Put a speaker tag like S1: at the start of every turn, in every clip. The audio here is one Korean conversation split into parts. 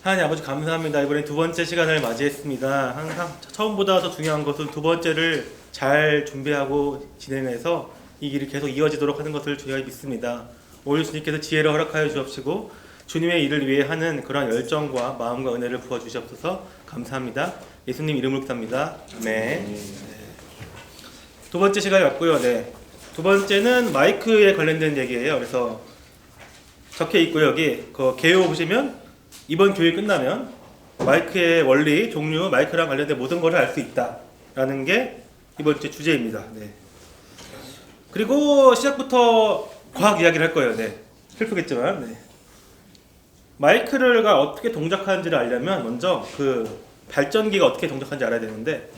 S1: 하나님 아버지 감사합니다. 이번에 두 번째 시간을 맞이했습니다. 항상 처음보다 더 중요한 것은 두 번째를 잘 준비하고 진행해서 이 길이 계속 이어지도록 하는 것을 주여 믿습니다. 오늘 주님께서 지혜를 허락하여 주옵시고 주님의 일을 위해 하는 그런 열정과 마음과 은혜를 부어 주시옵소서. 감사합니다. 예수님 이름으로 기도합니다. 아멘. 두 번째 시간이 왔고요. 두 번째는 마이크에 관련된 얘기예요. 그래서 적혀 있고요. 여기 그 개요 보시면 이번 교회 끝나면 마이크의 원리, 종류, 마이크랑 관련된 모든 것을 알 수 있다라는 게 이번 주 주제입니다. 그리고 시작부터 과학 이야기를 할 거예요. 슬프겠지만 마이크가 어떻게 동작하는지를 알려면 먼저 그 발전기가 어떻게 동작하는지 알아야 되는데,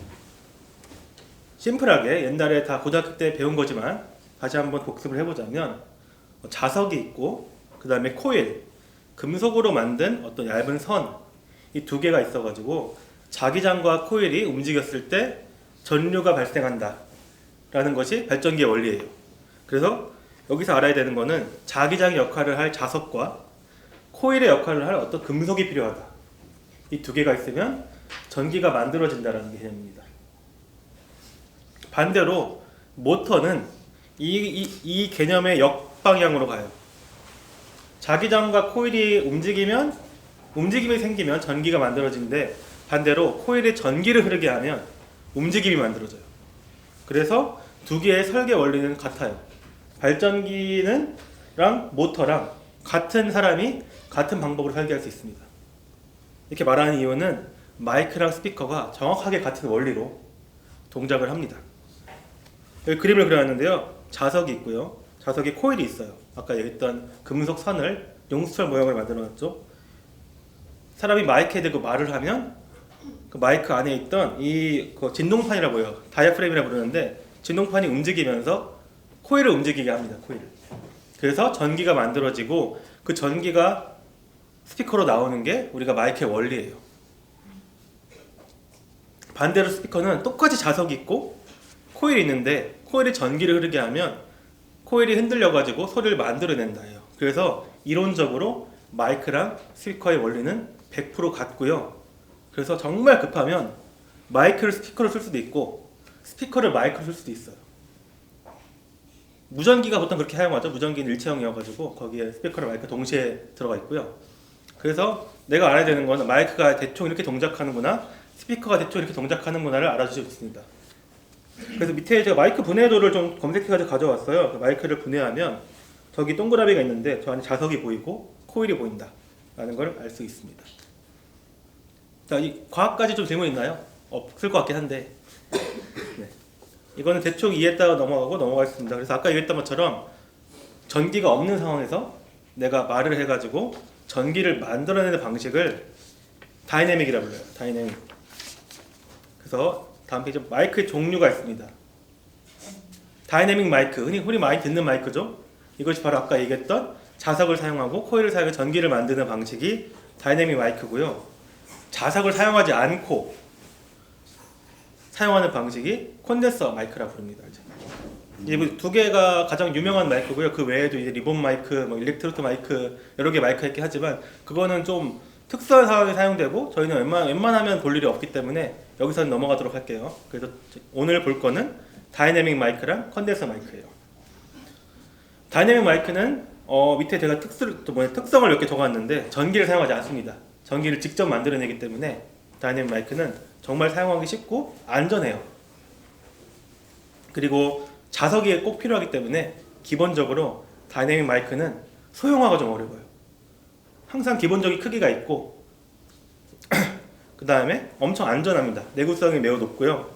S1: 심플하게 옛날에 다 고등학교 때 배운 거지만 다시 한번 복습을 해보자면 자석이 있고 그 다음에 코일, 금속으로 만든 어떤 얇은 선, 이 두 개가 있어가지고 자기장과 코일이 움직였을 때 전류가 발생한다 라는 것이 발전기의 원리예요. 그래서 여기서 알아야 되는 거는 자기장의 역할을 할 자석과 코일의 역할을 할 어떤 금속이 필요하다. 이 두 개가 있으면 전기가 만들어진다는 개념입니다. 반대로 모터는 이 개념의 역방향으로 가요. 자기장과 코일이 움직임이 생기면 전기가 만들어지는데, 반대로 코일이 전기를 흐르게 하면 움직임이 만들어져요. 그래서 두 개의 설계 원리는 같아요. 발전기랑 모터랑 같은 사람이 같은 방법으로 설계할 수 있습니다. 이렇게 말하는 이유는 마이크랑 스피커가 정확하게 같은 원리로 동작을 합니다. 여기 그림을 그려놨는데요. 자석이 있고요. 자석에 코일이 있어요. 아까 얘기했던 금속 선을 용수철 모양을 만들어놨죠. 사람이 마이크에 대고 말을 하면 그 마이크 안에 있던 그 진동판이라고 해요. 다이아프램이라고 부르는데, 진동판이 움직이면서 코일을 움직이게 합니다. 코일을. 그래서 전기가 만들어지고 그 전기가 스피커로 나오는 게 우리가 마이크의 원리예요. 반대로 스피커는 똑같이 자석이 있고 코일이 있는데, 코일이 전기를 흐르게 하면 코일이 흔들려가지고 소리를 만들어낸다예요. 그래서 이론적으로 마이크랑 스피커의 원리는 100% 같고요. 그래서 정말 급하면 마이크를 스피커로 쓸 수도 있고 스피커를 마이크로 쓸 수도 있어요. 무전기가 보통 그렇게 사용하죠. 무전기는 일체형이어가지고 거기에 스피커랑 마이크 동시에 들어가 있고요. 그래서 내가 알아야 되는 건 마이크가 대충 이렇게 동작하는구나, 스피커가 대충 이렇게 동작하는구나를 알아주시고 있습니다. 그래서 밑에 제가 마이크 분해도를 좀 검색해가지고 가져왔어요. 마이크를 분해하면 저기 동그라미가 있는데 저 안에 자석이 보이고 코일이 보인다 라는 걸 알 수 있습니다. 자, 이 과학까지 좀 질문 있나요? 없을 것 같긴 한데 이거는 대충 이해했다가 넘어가겠습니다. 그래서 아까 얘기했던 것처럼 전기가 없는 상황에서 내가 말을 해가지고 전기를 만들어내는 방식을 다이내믹이라고 불러요. 다이내믹. 그래서 다음 페이지, 마이크의 종류가 있습니다. 다이내믹 마이크, 흔히 많이 듣는 마이크죠. 이것이 바로 아까 얘기했던 자석을 사용하고 코일을 사용해 전기를 만드는 방식이 다이내믹 마이크고요. 자석을 사용하지 않고 사용하는 방식이 콘덴서 마이크라고 부릅니다. 이 두 개가 가장 유명한 마이크고요. 그 외에도 이제 리본 마이크, 일렉트로드 마이크, 여러 개 마이크가 있긴 하지만 그거는 좀 특수한 상황에 사용되고 저희는 웬만하면 볼 일이 없기 때문에 여기서는 넘어가도록 할게요. 그래서 오늘 볼 거는 다이내믹 마이크랑 컨덴서 마이크예요. 다이내믹 마이크는 밑에 제가 특성을 몇 개 적어놨는데 전기를 사용하지 않습니다. 전기를 직접 만들어내기 때문에 다이내믹 마이크는 정말 사용하기 쉽고 안전해요. 그리고 자석이 꼭 필요하기 때문에 기본적으로 다이내믹 마이크는 소형화가 좀 어려워요. 항상 기본적인 크기가 있고 그 다음에 엄청 안전합니다. 내구성이 매우 높고요.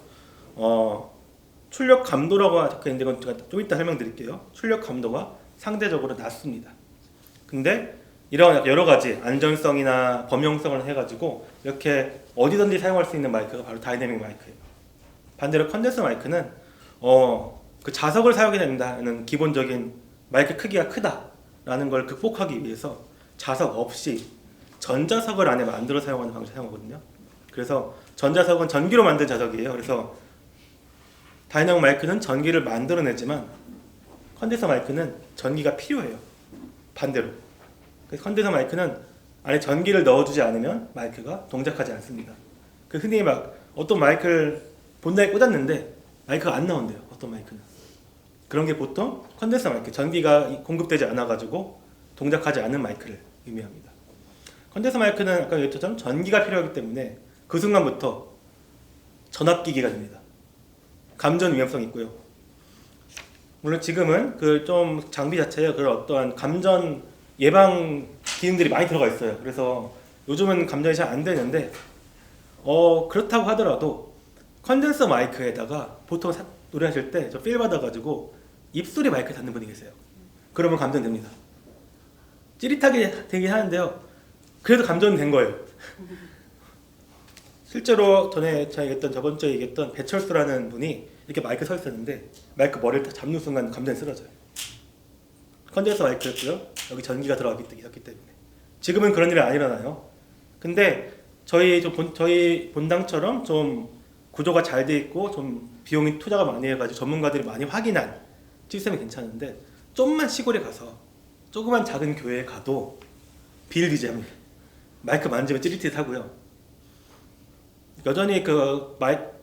S1: 출력 감도라고 적혀있는데 이건 제가 좀 이따 설명드릴게요. 출력 감도가 상대적으로 낮습니다. 근데 이런 여러 가지 안전성이나 범용성을 해가지고 이렇게 어디든지 사용할 수 있는 마이크가 바로 다이내믹 마이크예요. 반대로 컨덴서 마이크는 그 자석을 사용해야 된다는 기본적인 마이크 크기가 크다라는 걸 극복하기 위해서 자석 없이 전자석을 안에 만들어 사용하는 방식을 사용하거든요. 그래서 전자석은 전기로 만든 자석이에요. 그래서 다이내믹 마이크는 전기를 만들어내지만 컨덴서 마이크는 전기가 필요해요. 반대로. 그래서 컨덴서 마이크는 안에 전기를 넣어주지 않으면 마이크가 동작하지 않습니다. 그 흔히 막 어떤 마이크를 본다에 꽂았는데 마이크가 안 나온대요. 어떤 마이크는. 그런 게 보통 컨덴서 마이크, 전기가 공급되지 않아가지고 동작하지 않는 마이크를 의미합니다. 컨덴서 마이크는 아까 얘기했던 전기가 필요하기 때문에 그 순간부터 전압기기가 됩니다. 감전 위험성이 있고요. 물론 지금은 그 좀 장비 자체에 그런 어떠한 감전 예방 기능들이 많이 들어가 있어요. 그래서 요즘은 감전이 잘 안 되는데 그렇다고 하더라도 컨덴서 마이크에다가 보통 노래하실 때 저 필 받아가지고 입술에 마이크 닿는 분이 계세요. 그러면 감전됩니다. 찌릿하게 되긴 하는데요. 그래도 감전은 된 거예요. 실제로 전에 제가 얘기했던 저번 주에 얘기했던 배철수라는 분이 이렇게 마이크 서 있었는데 마이크 머리를 딱 잡는 순간 감전이 쓰러져요. 컨덴서 마이크였고요. 여기 전기가 들어가기 때문에. 지금은 그런 일이 안 일어나요. 근데 저희 본당처럼 좀 구조가 잘 돼 있고 좀 비용이 투자가 많이 해가지고 전문가들이 많이 확인한 시스템이 괜찮은데 좀만 시골에 가서 조그만 작은 교회에 가도 비일비재합니다. 마이크 만지면 찌릿찌릿하고요. 여전히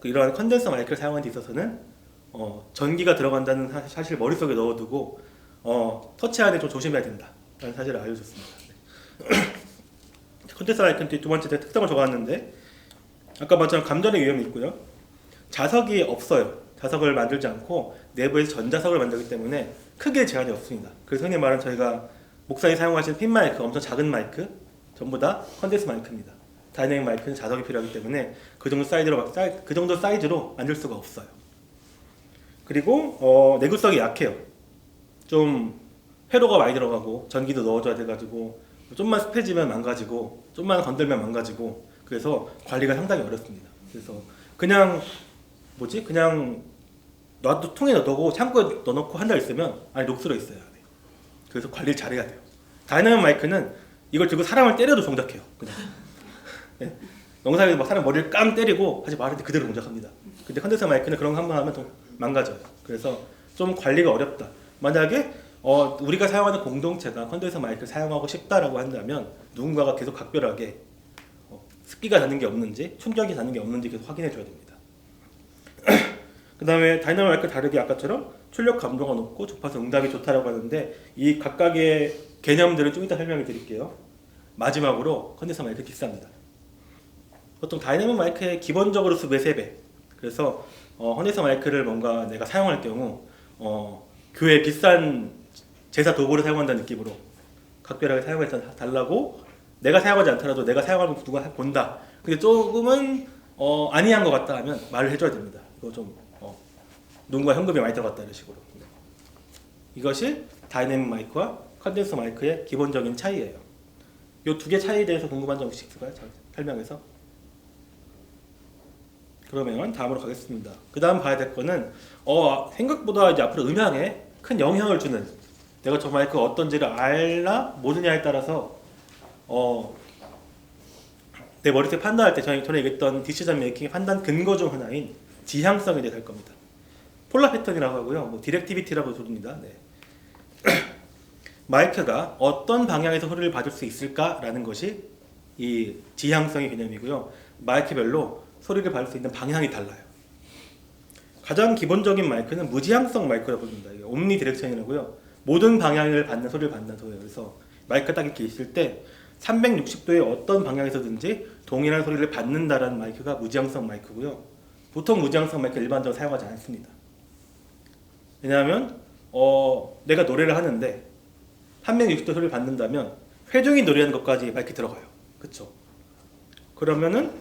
S1: 이런 컨덴서 마이크를 사용하는 데 있어서는 전기가 들어간다는 사실 머릿속에 넣어두고 터치하는 데 좀 조심해야 된다라는 사실을 알려줬습니다. 컨덴서 마이크는 두 번째 특성을 적어놨는데 아까 말처럼 감전의 위험이 있고요. 자석이 없어요. 자석을 만들지 않고 내부에서 전자석을 만들기 때문에 크게 제한이 없습니다. 그래서 흔히 말하는 저희가 목사님 사용하시는 핀 마이크, 엄청 작은 마이크 전부 다 컨덴서 마이크입니다. 다이내믹 마이크는 자석이 필요하기 때문에 그 정도 사이즈로 만들 수가 없어요. 그리고 내구성이 약해요. 좀 회로가 많이 들어가고 전기도 넣어줘야 돼가지고 좀만 습해지면 망가지고 좀만 건들면 망가지고 그래서 관리가 상당히 어렵습니다. 그래서 그냥 놔도 통에 넣어두고 창고에 넣어놓고 한 달 있으면 안에 녹슬어 있어요. 그래서 관리를 잘해야 돼요. 다이내믹 마이크는 이걸 들고 사람을 때려도 동작해요. 그냥. 네. 영상에서 막 사람 머리를 깡 때리고 하지 말할 때 그대로 동작합니다. 근데 컨덴서 마이크는 그런 거 한 번 하면 좀 망가져요. 그래서 좀 관리가 어렵다. 만약에 우리가 사용하는 공동체가 컨덴서 마이크를 사용하고 싶다라고 한다면 누군가가 계속 각별하게 습기가 나는 게 없는지 충격이 나는 게 없는지 계속 확인해 줘야 됩니다. 그 다음에 다이내믹 마이크 다르게 아까처럼 출력 감도가 높고 주파수 응답이 좋다라고 하는데 이 각각의 개념들을 좀 이따 설명해 드릴게요. 마지막으로 컨덴서 마이크 비쌉니다. 보통 다이내믹 마이크의 기본적으로 습의 3배. 그래서 컨덴서 마이크를 뭔가 내가 사용할 경우 교회 비싼 제사 도구를 사용한다는 느낌으로 각별하게 사용해서 달라고 내가 사용하지 않더라도 내가 사용하는 누가 본다. 근데 조금은 아니한 것 같다 하면 말을 해줘야 됩니다. 이거 좀 누군가 현금이 많이 들어갔다 이런 식으로. 이것이 다이내믹 마이크와 컨덴서 마이크의 기본적인 차이예요. 이 두 개 차이에 대해서 궁금한 점 있으실까요? 설명해서. 그러면 다음으로 가겠습니다. 그 다음 봐야 될 거는 생각보다 이제 앞으로 음향에 큰 영향을 주는 내가 저 마이크 어떤지를 알나 모르냐에 따라서 내 머릿속에 판단할 때 전에 얘기했던 디시전 메이킹의 판단 근거 중 하나인 지향성에 대해서 할 겁니다. 폴라 패턴이라고 하고요. 뭐 디렉티비티라고 부릅니다. 네. 마이크가 어떤 방향에서 소리를 받을 수 있을까라는 것이 이 지향성의 개념이고요. 마이크별로 소리를 받을 수 있는 방향이 달라요. 가장 기본적인 마이크는 무지향성 마이크라고 부릅니다. 옴니 디렉션이라고요. 모든 방향을 받는 소리를 받는 소리예요. 그래서 마이크 딱 이렇게 있을 때 360도의 어떤 방향에서든지 동일한 소리를 받는다라는 마이크가 무지향성 마이크고요. 보통 무지향성 마이크 일반적으로 사용하지 않습니다. 왜냐하면 내가 노래를 하는데 360도 소리를 받는다면 회중이 노래하는 것까지 마이크 들어가요. 그렇죠? 그러면은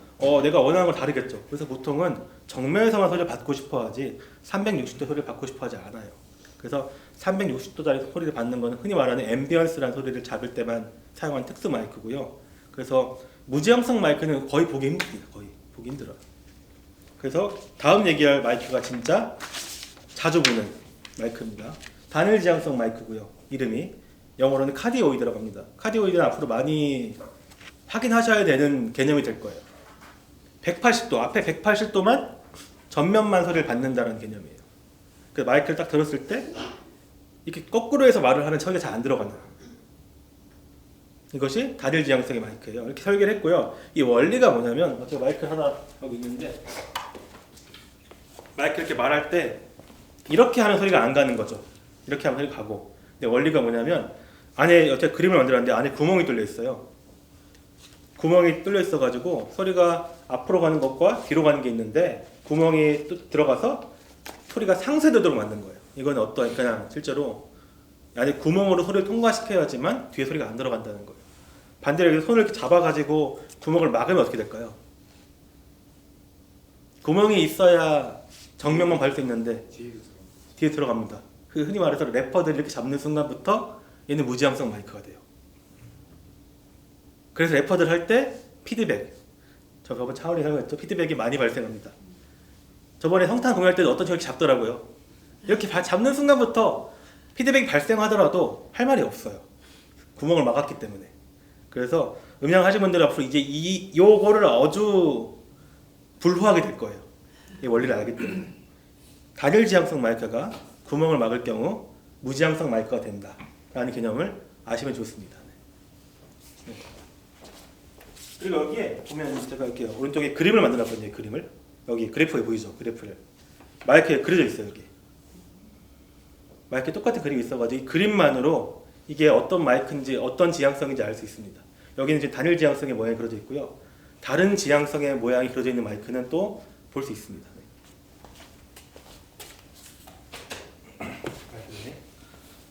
S1: 내가 원하는 걸 다르겠죠. 그래서 보통은 정면에서만 소리를 받고 싶어 하지 360도 소리를 받고 싶어 하지 않아요. 그래서 360도짜리 소리를 받는 것은 흔히 말하는 앰비언스라는 소리를 잡을 때만 사용한 특수 마이크고요. 그래서 무지향성 마이크는 거의 보기 힘듭니다. 거의 보기 힘들어요. 그래서 다음 얘기할 마이크가 진짜 자주 보는 마이크입니다. 단일 지향성 마이크고요. 이름이 영어로는 카디오이드라고 합니다. 카디오이드는 앞으로 많이 확인하셔야 되는 개념이 될 거예요. 180도, 앞에 180도만 전면만 소리를 받는다는 개념이에요. 그 마이크를 딱 들었을 때 이렇게 거꾸로 해서 말을 하면 처리가 잘 안 들어가요. 이것이 단일 지향성의 마이크예요. 이렇게 설계를 했고요. 이 원리가 뭐냐면 제가 마이크 하나 여기 있는데 마이크 이렇게 말할 때 이렇게 하는 소리가 안 가는 거죠. 이렇게 하면 소리가 가고. 근데 원리가 뭐냐면 안에 어차피 그림을 만들었는데 안에 구멍이 뚫려 있어요. 구멍이 뚫려 있어가지고 소리가 앞으로 가는 것과 뒤로 가는 게 있는데 구멍이 들어가서 소리가 상쇄되도록 만든 거예요. 이건 어떤 그냥 실제로 안에 구멍으로 소리를 통과시켜야지만 뒤에 소리가 안 들어간다는 거예요. 반대로 여기 손을 이렇게 잡아가지고 구멍을 막으면 어떻게 될까요? 구멍이 있어야 정면만 밟을 수 있는데 뒤에 들어갑니다. 그 흔히 말해서 래퍼들이 이렇게 잡는 순간부터 얘는 무지향성 마이크가 돼요. 그래서 래퍼들 할 때 피드백, 저번 차원이 설명했죠. 피드백이 많이 발생합니다. 저번에 성탄 공연할 때도 어떤 친구가 잡더라고요. 이렇게 잡는 순간부터 피드백이 발생하더라도 할 말이 없어요. 구멍을 막았기 때문에. 그래서 음향 하신 분들 앞으로 이제 요거를 아주 불후하게 될 거예요. 이 원리를 알기 때문에. 단일 지향성 마이크가 구멍을 막을 경우 무지향성 마이크가 된다 라는 개념을 아시면 좋습니다. 네. 그리고 여기에 보면 제가 이렇게 오른쪽에 그림을 만들었거든요. 그림을 여기 그래프에 보이죠? 그래프를 마이크에 그려져 있어요. 여기 마이크에 똑같은 그림이 있어가지고 이 그림만으로 이게 어떤 마이크인지 어떤 지향성인지 알 수 있습니다. 여기는 지금 단일 지향성의 모양이 그려져 있고요. 다른 지향성의 모양이 그려져 있는 마이크는 또 볼 수 있습니다.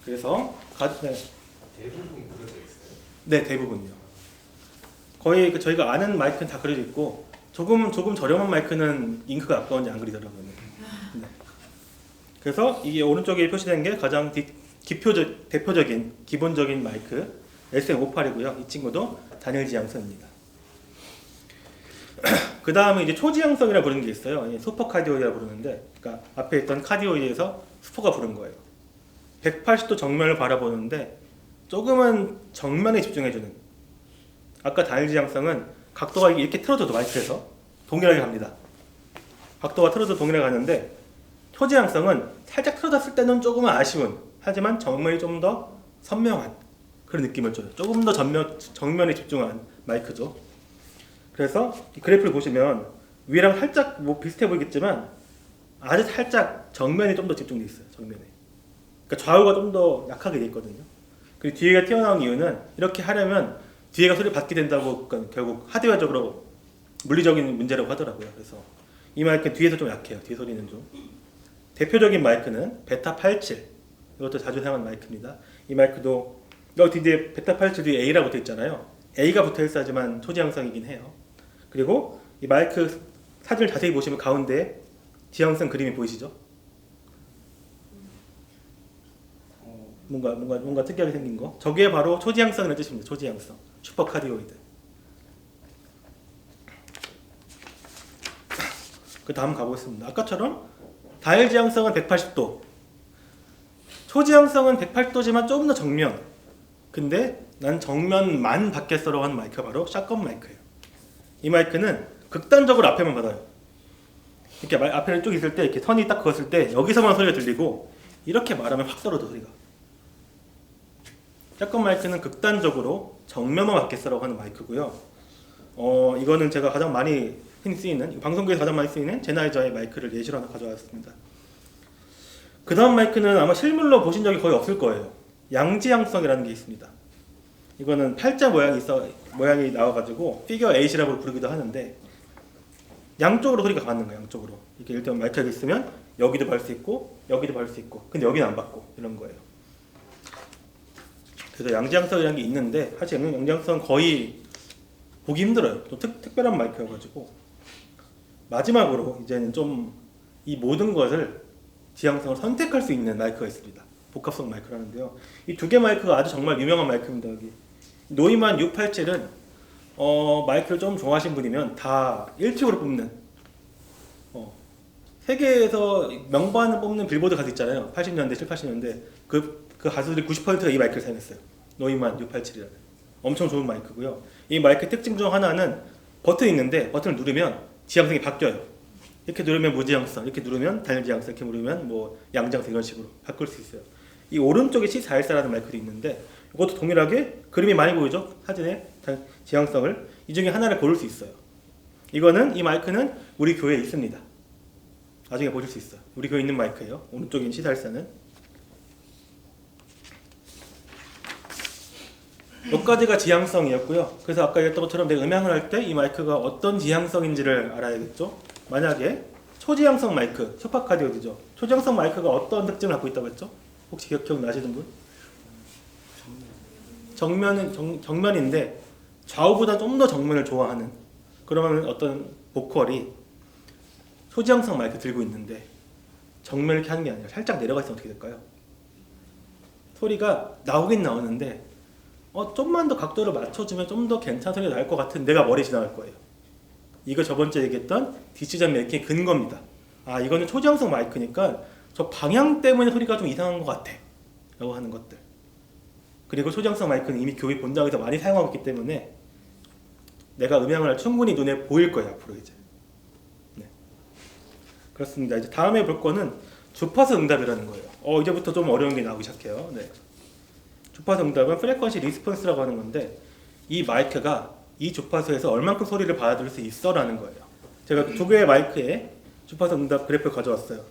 S1: 그래서
S2: 대부분이 그려져 있어요.
S1: 네, 대부분요. 거의 저희가 아는 마이크는 다 그려져 있고 조금 저렴한 마이크는 잉크가 아까운지 안 그리더라고요. 네. 그래서 이게 오른쪽에 표시된 게 가장 대표적인 기본적인 마이크 SM58이고요. 이 친구도 단일 지향성입니다. 그 다음에 이제 초지향성이라 부르는 게 있어요. 슈퍼 카디오이라 부르는데, 그러니까 앞에 있던 카디오이에서 슈퍼가 부른 거예요. 180도 정면을 바라보는데 조금은 정면에 집중해주는. 아까 단일 지향성은 각도가 이렇게 틀어져도 마이크에서 동일하게 갑니다. 각도가 틀어져도 동일하게 가는데 초지향성은 살짝 틀어졌을 때는 조금은 아쉬운, 하지만 정면이 좀 더 선명한 그런 느낌을 줘요. 조금 더 정면에 집중한 마이크죠. 그래서 이 그래프를 보시면 위랑 살짝 뭐 비슷해 보이겠지만 아주 살짝 정면에 좀 더 집중돼 있어요. 정면에. 그러니까 좌우가 좀 더 약하게 돼 있거든요. 그리고 뒤에가 튀어나온 이유는 이렇게 하려면 뒤에가 소리를 받게 된다고 그러니까 결국 하드웨어적으로 물리적인 문제라고 하더라고요. 그래서 이 마이크는 뒤에서 좀 약해요. 뒤 소리는 좀. 대표적인 마이크는 베타 87. 이것도 자주 사용하는 마이크입니다. 이 마이크도 여기 뒤에 베타 87 뒤에 A라고 붙어 있잖아요. A가 붙어 있어야지만 초지향성이긴 해요. 그리고 이 마이크 사진을 자세히 보시면 가운데 지향성 그림이 보이시죠? 뭔가 특이하게 생긴 거. 저게 바로 초지향성이라는 뜻입니다. 초지향성. 슈퍼 카디오이드. 그 다음 가보겠습니다. 아까처럼 다일 지향성은 180도. 초지향성은 180도지만 조금 더 정면. 근데 난 정면만 받겠어라고 하는 마이크가 바로 샷건 마이크예요. 이 마이크는 극단적으로 앞에만 받아요. 이렇게 앞에는 쭉 있을 때 이렇게 선이 딱 그었을 때 여기서만 소리가 들리고 이렇게 말하면 확 떨어져 소리가. 샷건 마이크는 극단적으로 정면만 받겠어라고 하는 마이크고요. 이거는 제가 가장 많이 흔히 쓰이는 방송국에서 가장 많이 쓰이는 제나이저의 마이크를 예시로 하나 가져왔습니다. 그 다음 마이크는 아마 실물로 보신 적이 거의 없을 거예요. 양지향성이라는 게 있습니다. 이거는 팔자 모양이 나와가지고 피겨 8이라고 부르기도 하는데 양쪽으로 소리가 가는 거예요. 양쪽으로. 이렇게 일단 마이크가 있으면 여기도 받을 수 있고 여기도 받을 수 있고 근데 여기는 안 받고 이런 거예요. 그래서 양지향성이라는 게 있는데 사실 양지향성은 거의 보기 힘들어요. 좀 특별한 마이크여가지고 마지막으로 이제는 좀 이 모든 것을 지향성을 선택할 수 있는 마이크가 있습니다. 복합성 마이크라는데요. 이 두 개 마이크가 아주 정말 유명한 마이크입니다. 여기 노이만 687은 마이크를 좀 좋아하신 분이면 다 1픽으로 뽑는 세계에서 명반을 뽑는 빌보드 가수 있잖아요. 80년대, 7, 80년대 그 가수들이 90%가 이 마이크를 사용했어요. 노이만 687이라는 엄청 좋은 마이크고요. 이 마이크의 특징 중 하나는 버튼이 있는데 버튼을 누르면 지향성이 바뀌어요. 이렇게 누르면 무지향성, 이렇게 누르면 단일 지향성, 이렇게 누르면 뭐 양지향성 이런 식으로 바꿀 수 있어요. 이 오른쪽에 C414라는 마이크도 있는데 이것도 동일하게 그림이 많이 보이죠? 사진의 지향성을 이 중에 하나를 고를 수 있어요. 이거는 이 마이크는 우리 교회에 있습니다. 나중에 보실 수 있어요. 우리 교회에 있는 마이크예요. 오른쪽인 시살사는. 여기까지가 지향성이었고요. 그래서 아까 얘기했던 것처럼 내가 음향을 할 때 이 마이크가 어떤 지향성인지를 알아야겠죠. 만약에 초지향성 마이크, 슈퍼카디오드죠. 초지향성 마이크가 어떤 특징을 갖고 있다고 했죠? 혹시 기억나시는 분? 정면인데 좌우보다 좀 더 정면을 좋아하는, 그러면 어떤 보컬이 초지향성 마이크 들고 있는데 정면을 이렇게 하는 게 아니라 살짝 내려가 있으면 어떻게 될까요? 소리가 나오긴 나오는데 좀만 더 각도를 맞춰주면 좀 더 괜찮은 소리가 날 것 같은 내가 머리에 지나갈 거예요. 이거 저번주에 얘기했던 디시전 메이킹의 근거입니다. 아, 이거는 초지향성 마이크니까 저 방향 때문에 소리가 좀 이상한 것 같아 라고 하는 것들. 그리고 초지향성 마이크는 이미 교회 본당에서 많이 사용하고 있기 때문에 내가 음향을 충분히 눈에 보일 거예요 앞으로 이제. 네. 그렇습니다. 이제 다음에 볼 거는 주파수 응답이라는 거예요. 이제부터 좀 어려운 게 나오기 시작해요. 네. 주파수 응답은 프레퀀시 리스폰스라고 하는 건데 이 마이크가 이 주파수에서 얼만큼 소리를 받아들일 수 있어라는 거예요. 제가 두 개의 마이크에 주파수 응답 그래프를 가져왔어요.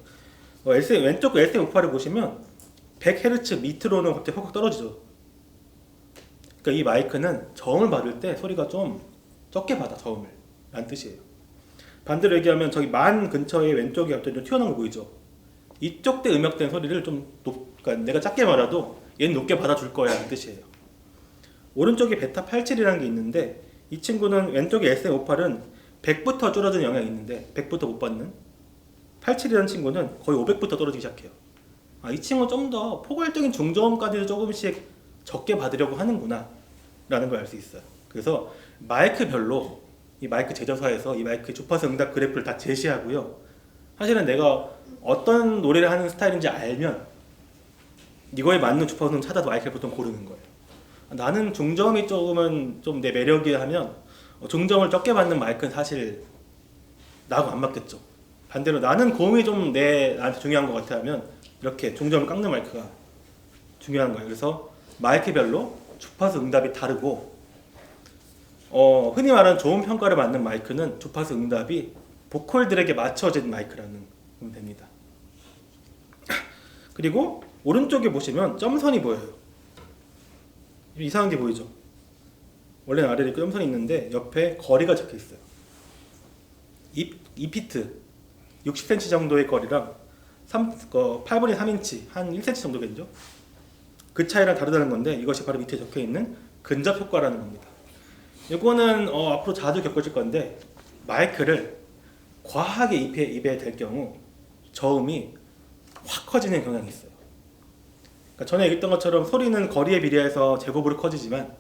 S1: 왼쪽 SM58을 보시면 100Hz 밑으로는 갑자기 퍽퍽 떨어지죠. 그러니까 이 마이크는 저음을 받을 때 소리가 좀 적게 받아, 저음을 라는 뜻이에요. 반대로 얘기하면 저기 만 근처에 왼쪽에 갑자기 좀 튀어나온 거 보이죠. 이쪽 때 음역된 소리를 그러니까 내가 작게 말아도 얘는 높게 받아줄 거야 라는 뜻이에요. 오른쪽에 베타 87이라는 게 있는데 이 친구는 왼쪽에 SM58은 100부터 줄어드는 영향이 있는데 100부터 못 받는 87이라는 친구는 거의 500부터 떨어지기 시작해요. 이 친구는 좀 더 포괄적인 중저음까지도 조금씩 적게 받으려고 하는구나 라는 걸 알 수 있어요. 그래서 마이크별로 이 마이크 제조사에서 이 마이크 주파수 응답 그래프를 다 제시하고요. 사실은 내가 어떤 노래를 하는 스타일인지 알면 이거에 맞는 주파수는 찾아서 마이크를 보통 고르는 거예요. 나는 중저음이 조금은 좀 내 매력이 하면 중저음을 적게 받는 마이크는 사실 나하고 안 맞겠죠. 반대로 나는 고음이 좀 나한테 중요한 것 같아 하면 이렇게 중저음을 깎는 마이크가 중요한 거예요. 그래서 마이크별로 주파수 응답이 다르고 흔히 말하는 좋은 평가를 받는 마이크는 주파수 응답이 보컬들에게 맞춰진 마이크라는 건 됩니다. 그리고 오른쪽에 보시면 점선이 보여요. 이상한 게 보이죠? 원래는 아래에 점선이 있는데 옆에 거리가 적혀 있어요. 2피트 60cm 정도의 거리랑 8분의 3인치 한 1cm 정도겠죠? 그 차이랑 다르다는 건데 이것이 바로 밑에 적혀 있는 근접 효과라는 겁니다. 이거는 앞으로 자주 겪으실 건데 마이크를 과하게 입에 댈 경우 저음이 확 커지는 경향이 있어요. 그러니까 전에 얘기했던 것처럼 소리는 거리에 비례해서 제곱으로 커지지만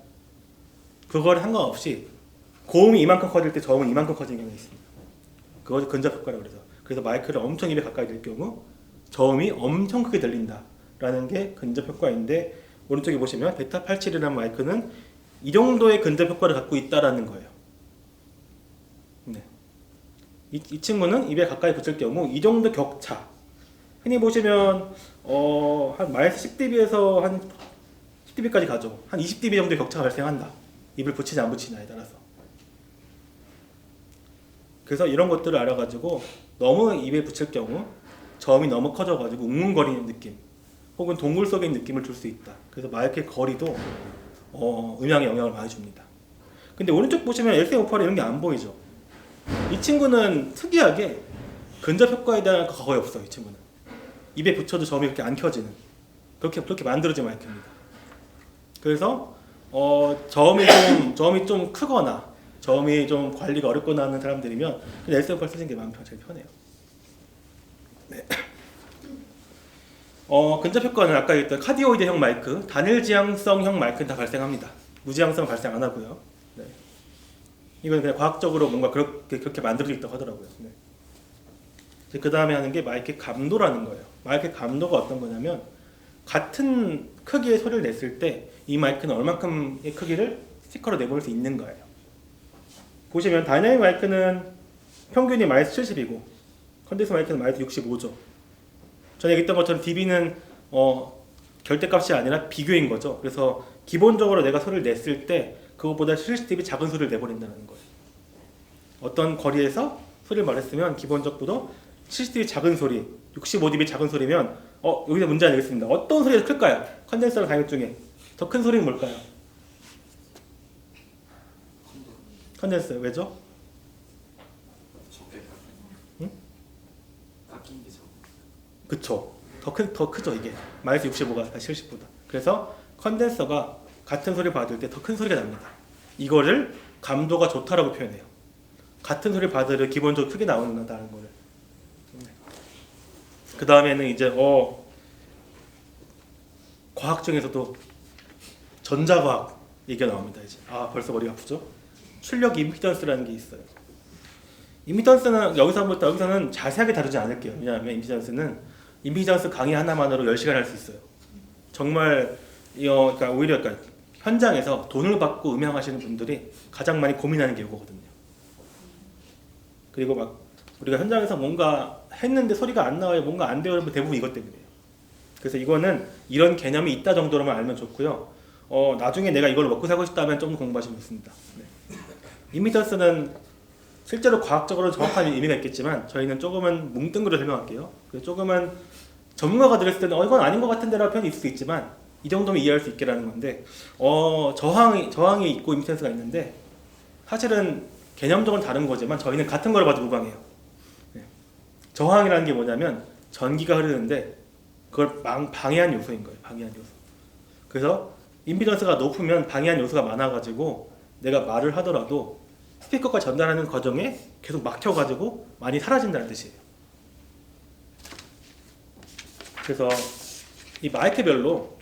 S1: 그거를 상관없이 고음이 이만큼 커질 때 저음은 이만큼 커지는 경향이 있습니다. 그것이 근접 효과라고 그래서 마이크를 엄청 입에 가까이 댈 경우 저음이 엄청 크게 들린다라는 게 근접 효과인데 오른쪽에 보시면 베타 87이라는 마이크는 이 정도의 근접 효과를 갖고 있다라는 거예요. 네. 이 친구는 입에 가까이 붙일 경우 이 정도 격차, 흔히 보시면 한 마이너스 10dB에서 한 10dB까지 가죠. 한 20dB 정도의 격차가 발생한다. 입을 붙이냐 안 붙이냐에 따라서. 그래서 이런 것들을 알아가지고 너무 입에 붙일 경우 저음이 너무 커져가지고 웅웅거리는 느낌 혹은 동굴 속에 있는 느낌을 줄 수 있다. 그래서 마이크의 거리도 음향에 영향을 많이 줍니다. 근데 오른쪽 보시면 SM58 이런 게 안 보이죠? 이 친구는 특이하게 근접 효과에 대한 거 거의 없어요. 이 친구는 입에 붙여도 저음이 그렇게 안 켜지는 그렇게 만들어진 마이크입니다. 그래서 저음이 좀 크거나 저음이 좀 관리가 어렵거나 하는 사람들이면 그냥 SM58 쓰시는 게 마음 제일 편해요. 네. 근접 효과는 아까 얘기했던 카디오이드형 마이크, 단일 지향성형 마이크는 다 발생합니다. 무지향성 발생 안 하고요. 네. 이건 그냥 과학적으로 뭔가 그렇게 만들어져 있다고 하더라고요. 네. 그 다음에 하는 게 마이크 감도라는 거예요. 마이크 감도가 어떤 거냐면 같은 크기의 소리를 냈을 때 이 마이크는 얼만큼의 크기를 스피커로 내보낼 수 있는 거예요. 보시면 다이나믹 마이크는 평균이 마이너스 70이고 컨덴서 마이크는 마이너스 65죠. 전에 얘기했던 것처럼 dB는 절대값이 아니라 비교인 거죠. 그래서 기본적으로 내가 소리를 냈을 때 그것보다 CCTV 작은 소리를 내버린다는 거예요. 어떤 거리에서 소리를 말했으면 기본적으로 CCTV 작은 소리, 65dB 작은 소리면 여기서 문제 내겠습니다. 어떤 소리가 클까요? 컨덴서랑 다이ode 중에 더 큰 소리는 뭘까요? 컨덴서. 왜죠?
S2: 적게
S1: 응?
S2: 깎인 게 적어.
S1: 그쵸. 더 크죠 이게. 마이너스 65가 70보다. 그래서 컨덴서가 같은 소리 받을 때 더 큰 소리가 납니다. 이거를 감도가 좋다라고 표현해요. 같은 소리 받으려 기본적으로 크게 나온다는 거를. 그 다음에는 이제 과학 중에서도 전자과학 얘기가 나옵니다. 이제 벌써 머리가 아프죠? 출력 임피던스라는 게 있어요. 임피던스는 여기서는 자세하게 다루지 않을게요. 왜냐하면 임피던스 강의 하나만으로 10시간 할 수 있어요. 정말 그러니까 오히려 현장에서 돈을 받고 음향하시는 분들이 가장 많이 고민하는 게 이거거든요. 그리고 막 우리가 현장에서 뭔가 했는데 소리가 안 나와요, 뭔가 안 돼요, 여러분 대부분 이것 때문이에요. 그래서 이거는 이런 개념이 있다 정도로만 알면 좋고요. 나중에 내가 이걸 먹고 살고 싶다면 좀 공부하시면 좋습니다. 네. 임피던스는 실제로 과학적으로 정확한 의미가 있겠지만 저희는 조금은 뭉뚱그려 설명할게요. 그래서 조금은 전문가가 들었을 때는 이건 아닌 것 같은데라는 표현이 있을 수 있지만 이 정도면 이해할 수 있게라는 건데 저항이 있고 임피던스가 있는데 사실은 개념적으로 다른 거지만 저희는 같은 걸 봐도 무방해요. 네. 저항이라는 게 뭐냐면 전기가 흐르는데 그걸 방해한 요소인 거예요. 방해한 요소. 그래서 임피던스가 높으면 방해한 요소가 많아가지고 내가 말을 하더라도 스피커가 전달하는 과정에 계속 막혀가지고 많이 사라진다는 뜻이에요. 그래서 이 마이크별로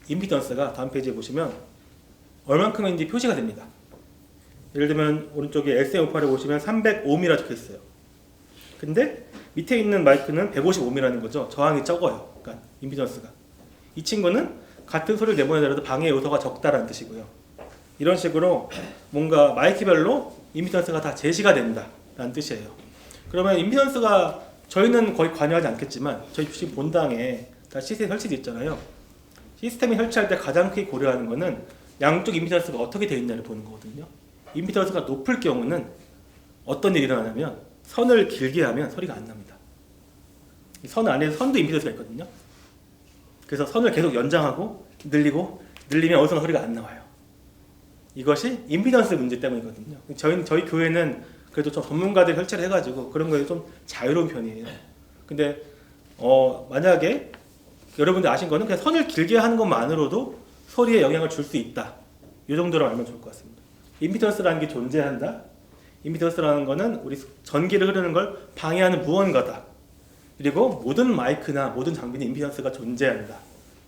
S1: 임피던스가 다음 페이지에 보시면 얼만큼인지 표시가 됩니다. 예를 들면 오른쪽에 SM58을 보시면 300ohm이라 적혀 있어요. 근데 밑에 있는 마이크는 150ohm라는 거죠. 저항이 적어요. 그러니까 임피던스가. 이 친구는 같은 소리를 내보내더라도 방해 요소가 적다라는 뜻이고요. 이런 식으로 뭔가 마이크별로 임피던스가 다 제시가 된다라는 뜻이에요. 그러면 임피던스가 저희는 거의 관여하지 않겠지만 저희 지금 본당에 다 시스템 설치되어 있잖아요. 시스템이 설치할 때 가장 크게 고려하는 거는 양쪽 임피던스가 어떻게 되어 있냐를 보는 거거든요. 임피던스가 높을 경우는 어떤 일이 일어나냐면 선을 길게 하면 소리가 안 납니다. 선 안에서 선도 임피던스가 있거든요. 그래서 선을 계속 연장하고 늘리면 어디서 소리가 안 나와요. 이것이 임피던스 문제 때문이거든요. 저희 교회는 그래도 좀 전문가들이 설치를 해가지고 그런 거에 좀 자유로운 편이에요. 근데 만약에 여러분들 아신 거는 그냥 선을 길게 하는 것만으로도 소리에 영향을 줄 수 있다. 이 정도로 알면 좋을 것 같습니다. 임피던스라는 게 존재한다. 임피던스라는 거는 우리 전기를 흐르는 걸 방해하는 무언가다. 그리고 모든 마이크나 모든 장비는 임피던스가 존재한다.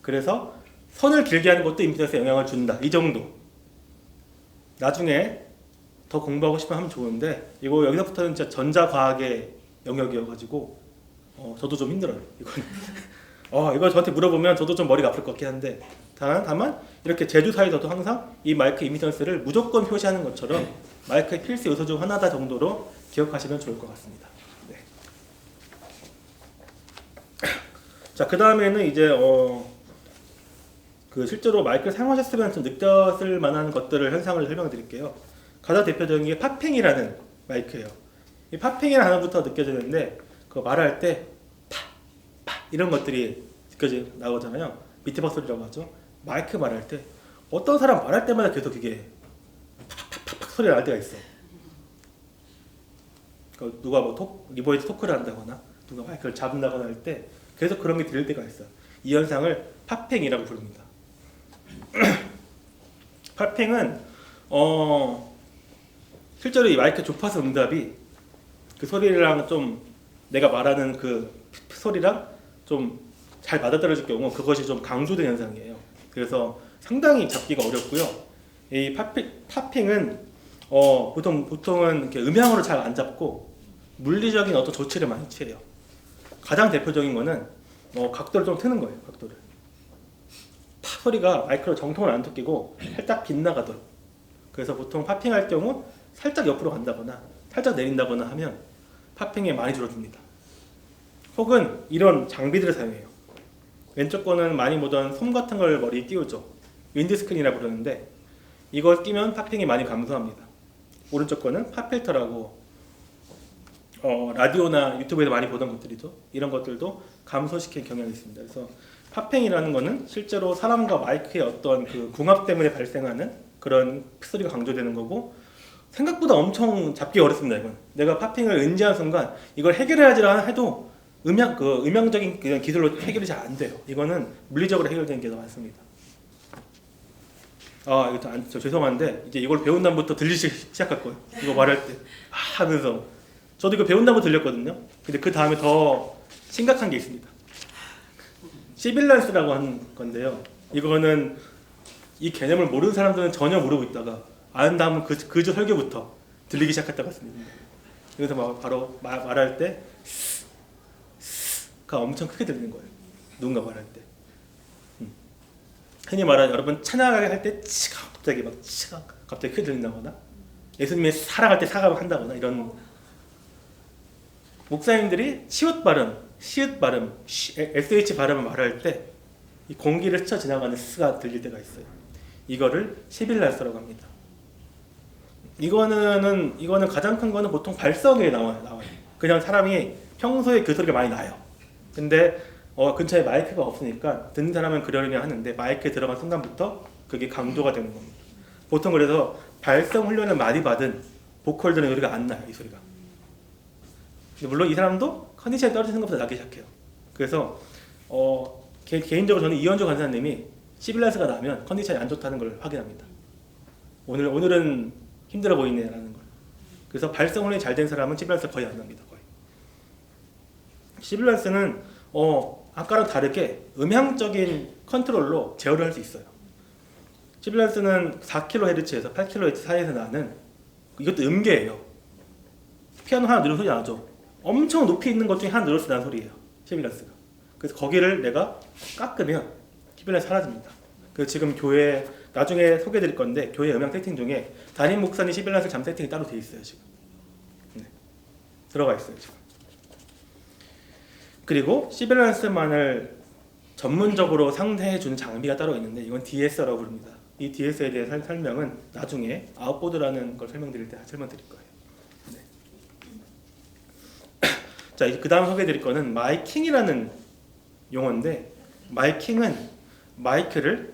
S1: 그래서 선을 길게 하는 것도 임피던스에 영향을 준다. 이 정도. 나중에 더 공부하고 싶으면 하면 좋은데 이거 여기서부터는 진짜 전자과학의 영역이어가지고 저도 좀 힘들어요. 이거 저한테 물어보면 저도 좀 머리가 아플 것 같긴 한데 다만 이렇게 제주사에서도 항상 이 마이크 임피던스를 무조건 표시하는 것처럼 마이크의 필수 요소 중 하나다 정도로 기억하시면 좋을 것 같습니다. 네. 자, 그 다음에는 이제 실제로 마이크를 사용하셨으면 좀 느꼈을 만한 것들을 현상을 설명해 드릴게요. 가장 대표적인 게 팝핑이라는 마이크예요. 이 팝핑이라는 단어부터 느껴지는데 그거 말할 때 파 이런 것들이 나오잖아요. 밑에박 소리라고 하죠. 마이크 말할 때 어떤 사람 말할 때마다 계속 이게 팍팍팍팍 소리가 날 때가 있어. 그러니까 누가 리버에서 토크를 한다거나 누가 마이크를 잡는다거나 할 때 계속 그런 게 들릴 때가 있어. 이 현상을 팝핑이라고 부릅니다. 팝핑은 실제로 이 마이크 주파수 응답이 그 소리랑 좀 내가 말하는 그 소리랑 좀 잘 맞아떨어질 경우 그것이 좀 강조된 현상이에요. 그래서 상당히 잡기가 어렵고요. 이 팝핑은 보통은 이렇게 음향으로 잘 안 잡고 물리적인 어떤 조치를 많이 취해요. 가장 대표적인 거는 각도를 좀 트는 거예요. 각도를. 파 소리가 마이크로 정통을 안 뜯기고 살짝 빗나가도록. 그래서 보통 팝핑할 경우 살짝 옆으로 간다거나 살짝 내린다거나 하면 팝핑이 많이 줄어듭니다. 혹은 이런 장비들을 사용해요. 왼쪽 거는 많이 보던 솜 같은 걸 머리에 끼우죠. 윈드스크린이라고 부르는데 이걸 끼면 팝핑이 많이 감소합니다. 오른쪽 거는 팝필터라고 라디오나 유튜브에서 많이 보던 것들이죠. 이런 것들도 감소시키는 경향이 있습니다. 그래서 팝핑이라는 거는 실제로 사람과 마이크의 어떤 그 궁합 때문에 발생하는 그런 소리가 강조되는 거고 생각보다 엄청 잡기 어렵습니다. 이건 내가 팝핑을 은지한 순간 이걸 해결해야지라 해도 음향적인 그냥 기술로 해결이 잘 안 돼요. 이거는 물리적으로 해결되는 게 더 많습니다. 이거 저 죄송한데 이제 이걸 배운 다음부터 들리기 시작할 거예요. 이거 말할 때 하면서 저도 이거 배운 다음부터 들렸거든요. 근데 그 다음에 더 심각한 게 있습니다. 시빌란스라고 하는 건데요. 이거는 이 개념을 모르는 사람들은 전혀 모르고 있다가 아는 다음은 그저 설교부터 들리기 시작했다고 했습니다. 그래서 바로 말할 때가 엄청 크게 들리는 거예요. 누군가 말할 때. 흔히 말하는 여러분 찬양을 할 때 치가 갑자기 갑자기 크게 들린다거나 예수님의 사랑할 때 사과를 한다거나 이런 목사님들이 시읒 발음, SH 발음을 말할 때 이 공기를 스쳐 지나가는 스가 들릴 때가 있어요. 이거를 시빌란스라고 합니다. 이거는 가장 큰 거는 보통 발성에 나와요. 그냥 사람이 평소에 그 소리가 많이 나요. 근데 근처에 마이크가 없으니까 듣는 사람은 그러려니 하는데 마이크에 들어간 순간부터 그게 강조가 되는 겁니다. 보통 그래서 발성 훈련을 많이 받은 보컬들은 소리가 안 나요. 이 소리가. 근데 물론 이 사람도 컨디션이 떨어지는 것보다 나기 시작해요. 그래서 개인적으로 저는 이현주 간사님이 시빌란스가 나면 컨디션이 안 좋다는 걸 확인합니다. 오늘은 힘들어 보이네라는 걸. 그래서 발성 훈련이 잘 된 사람은 시빌란스 거의 안 납니다. 거의. 시빌란스는 아까랑 다르게 음향적인 컨트롤로 제어를 할 수 있어요. 시빌란스는 4kHz에서 8kHz 사이에서 나는 이것도 음계예요. 피아노 하나 누르는 소리 나죠. 엄청 높이 있는 것 중에 하나 누르서 나는 소리예요. 시빌란스가. 그래서 거기를 내가 깎으면 시빌란스 사라집니다. 그래서 지금 교회 나중에 소개해드릴 건데 교회 음향 세팅 중에 담임 목사님 시빌란스 잠 세팅이 따로 돼 있어요. 지금 들어가 있어요. 지금. 그리고 시빌란스만을 전문적으로 상대해주는 장비가 따로 있는데 이건 DS라고 부릅니다. 이 DS에 대한 설명은 나중에 아웃보드라는 걸 설명드릴 때 설명드릴 거예요. 네. 자, 그 다음 소개해드릴 거는 마이킹이라는 용어인데 마이킹은 마이크를